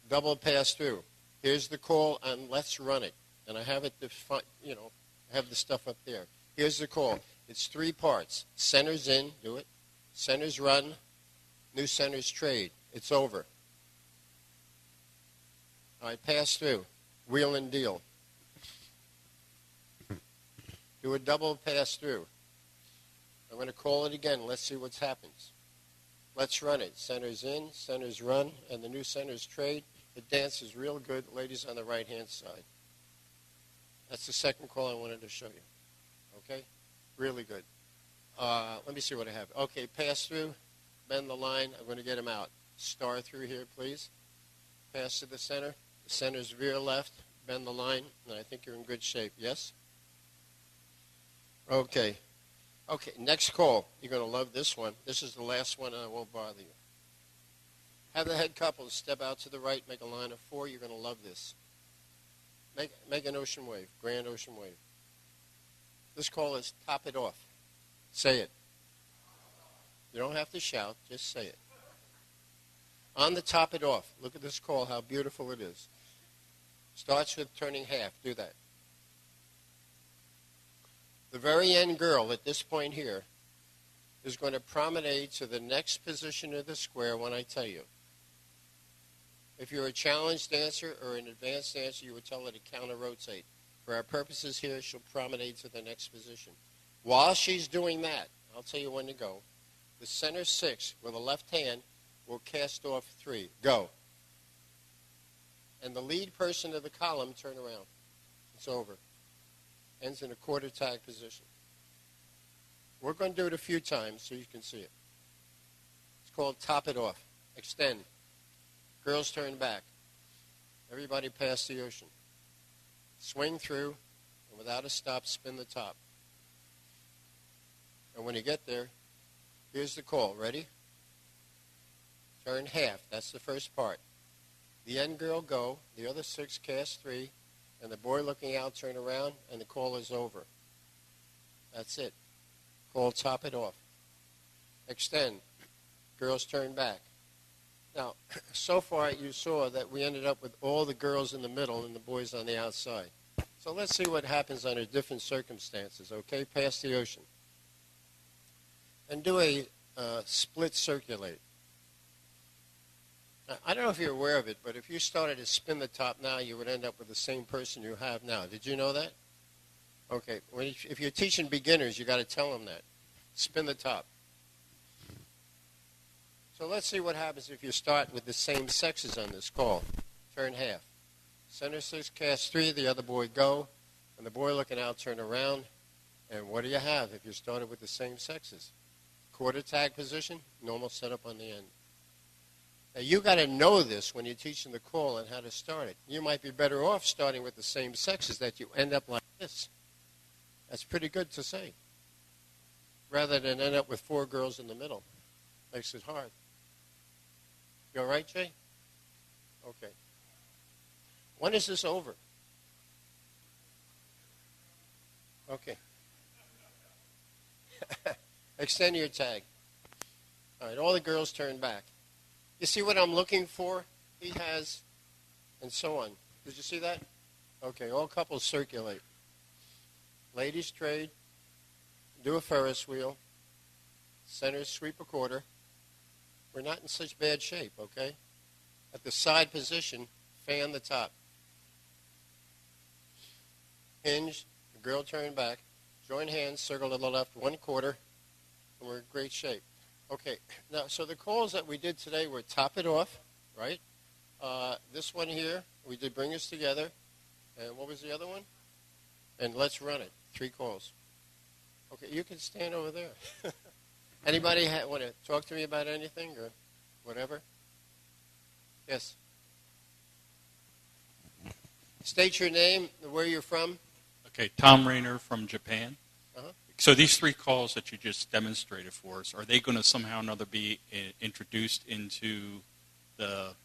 Double pass through. Here's the call on let's run it. And I have it, I have the stuff up there. Here's the call. It's 3 parts. Centers in, do it. Centers run, new centers trade. It's over. All right, pass through. Wheel and deal. Do a double pass through. I'm going to call it again. Let's see what happens. Let's run it. Centers in, centers run, and the new centers trade. It dances real good. Ladies on the right-hand side. That's the second call I wanted to show you. Okay? Really good. Let me see what I have. Okay, pass through. Bend the line. I'm going to get him out. Star through here, please. Pass to the center. The center's veer left. Bend the line. And I think you're in good shape. Yes? Okay. Okay, next call. You're going to love this one. This is the last one, and I won't bother you. Have the head couple step out to the right, make a line of 4. You're going to love this. Make an ocean wave, grand ocean wave. This call is top it off. Say it. You don't have to shout, just say it. On the top it off. Look at this call, how beautiful it is. Starts with turning half. Do that. The very end girl at this point here is going to promenade to the next position of the square when I tell you. If you're a challenge dancer or an advanced dancer, you would tell her to counter-rotate. For our purposes here, she'll promenade to the next position. While she's doing that, I'll tell you when to go. The center 6 with the left hand will cast off 3. Go. And the lead person of the column, turn around. It's over. Ends in a quarter tag position. We're going to do it a few times so you can see it. It's called top it off. Extend. Girls turn back. Everybody pass the ocean. Swing through, and without a stop, spin the top. And when you get there, here's the call. Ready? Turn half. That's the first part. The end girl go. The other 6 cast 3. And the boy looking out, turn around, and the call is over. That's it. Call top it off. Extend. Girls turn back. Now, so far you saw that we ended up with all the girls in the middle and the boys on the outside. So let's see what happens under different circumstances, okay? Pass the ocean. And do a split circulate. I don't know if you're aware of it, but if you started to spin the top now, you would end up with the same person you have now. Did you know that? Okay. If you're teaching beginners, you got to tell them that. Spin the top. So let's see what happens if you start with the same sexes on this call. Turn half. Center 6, cast 3, the other boy go. And the boy looking out, turn around. And what do you have if you started with the same sexes? Quarter tag position, normal setup on the end. Now, you got to know this when you're teaching the call and how to start it. You might be better off starting with the same sexes that you end up like this. That's pretty good to say. Rather than end up with 4 girls in the middle. Makes it hard. You all right, Jay? Okay. When is this over? Okay. Extend your tag. All right, all the girls turn back. You see what I'm looking for? He has, and so on. Did you see that? Okay, all couples circulate. Ladies trade, do a Ferris wheel, centers sweep a quarter. We're not in such bad shape, okay? At the side position, fan the top. Hinge, the girl turn back, join hands, circle to the left, 1/4, and we're in great shape. Okay, now, so the calls that we did today were top it off, right? This one here, we did bring us together. And what was the other one? And let's run it, 3 calls. Okay, you can stand over there. Anybody want to talk to me about anything or whatever? Yes. State your name, where you're from. Okay, Tom Rayner from Japan. Uh-huh. So these 3 calls that you just demonstrated for us, are they going to somehow or another be introduced into the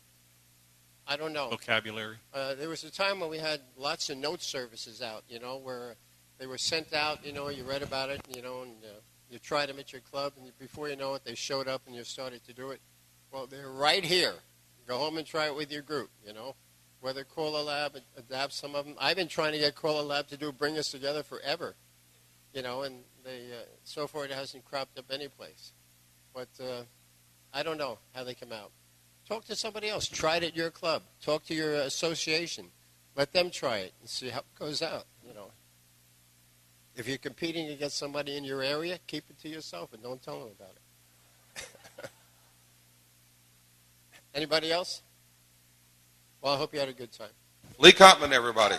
I don't know. vocabulary? There was a time when we had lots of note services out, where they were sent out, you read about it, and you tried them at your club, and before you know it, they showed up and you started to do it. Well, they're right here. Go home and try it with your group, Whether CALLERLAB adapts some of them. I've been trying to get CALLERLAB to bring us together forever, and they so far it hasn't cropped up any place. But I don't know how they come out. Talk to somebody else. Try it at your club. Talk to your association. Let them try it and see how it goes out, If you're competing against somebody in your area, keep it to yourself and don't tell them about it. Anybody else? Well, I hope you had a good time. Lee Kopman, everybody.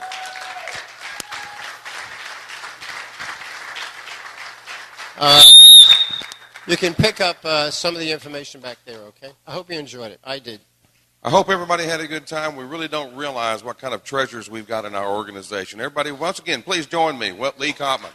You can pick up some of the information back there, okay? I hope you enjoyed it. I did. I hope everybody had a good time. We really don't realize what kind of treasures we've got in our organization. Everybody, once again, please join me. Lee Kopman.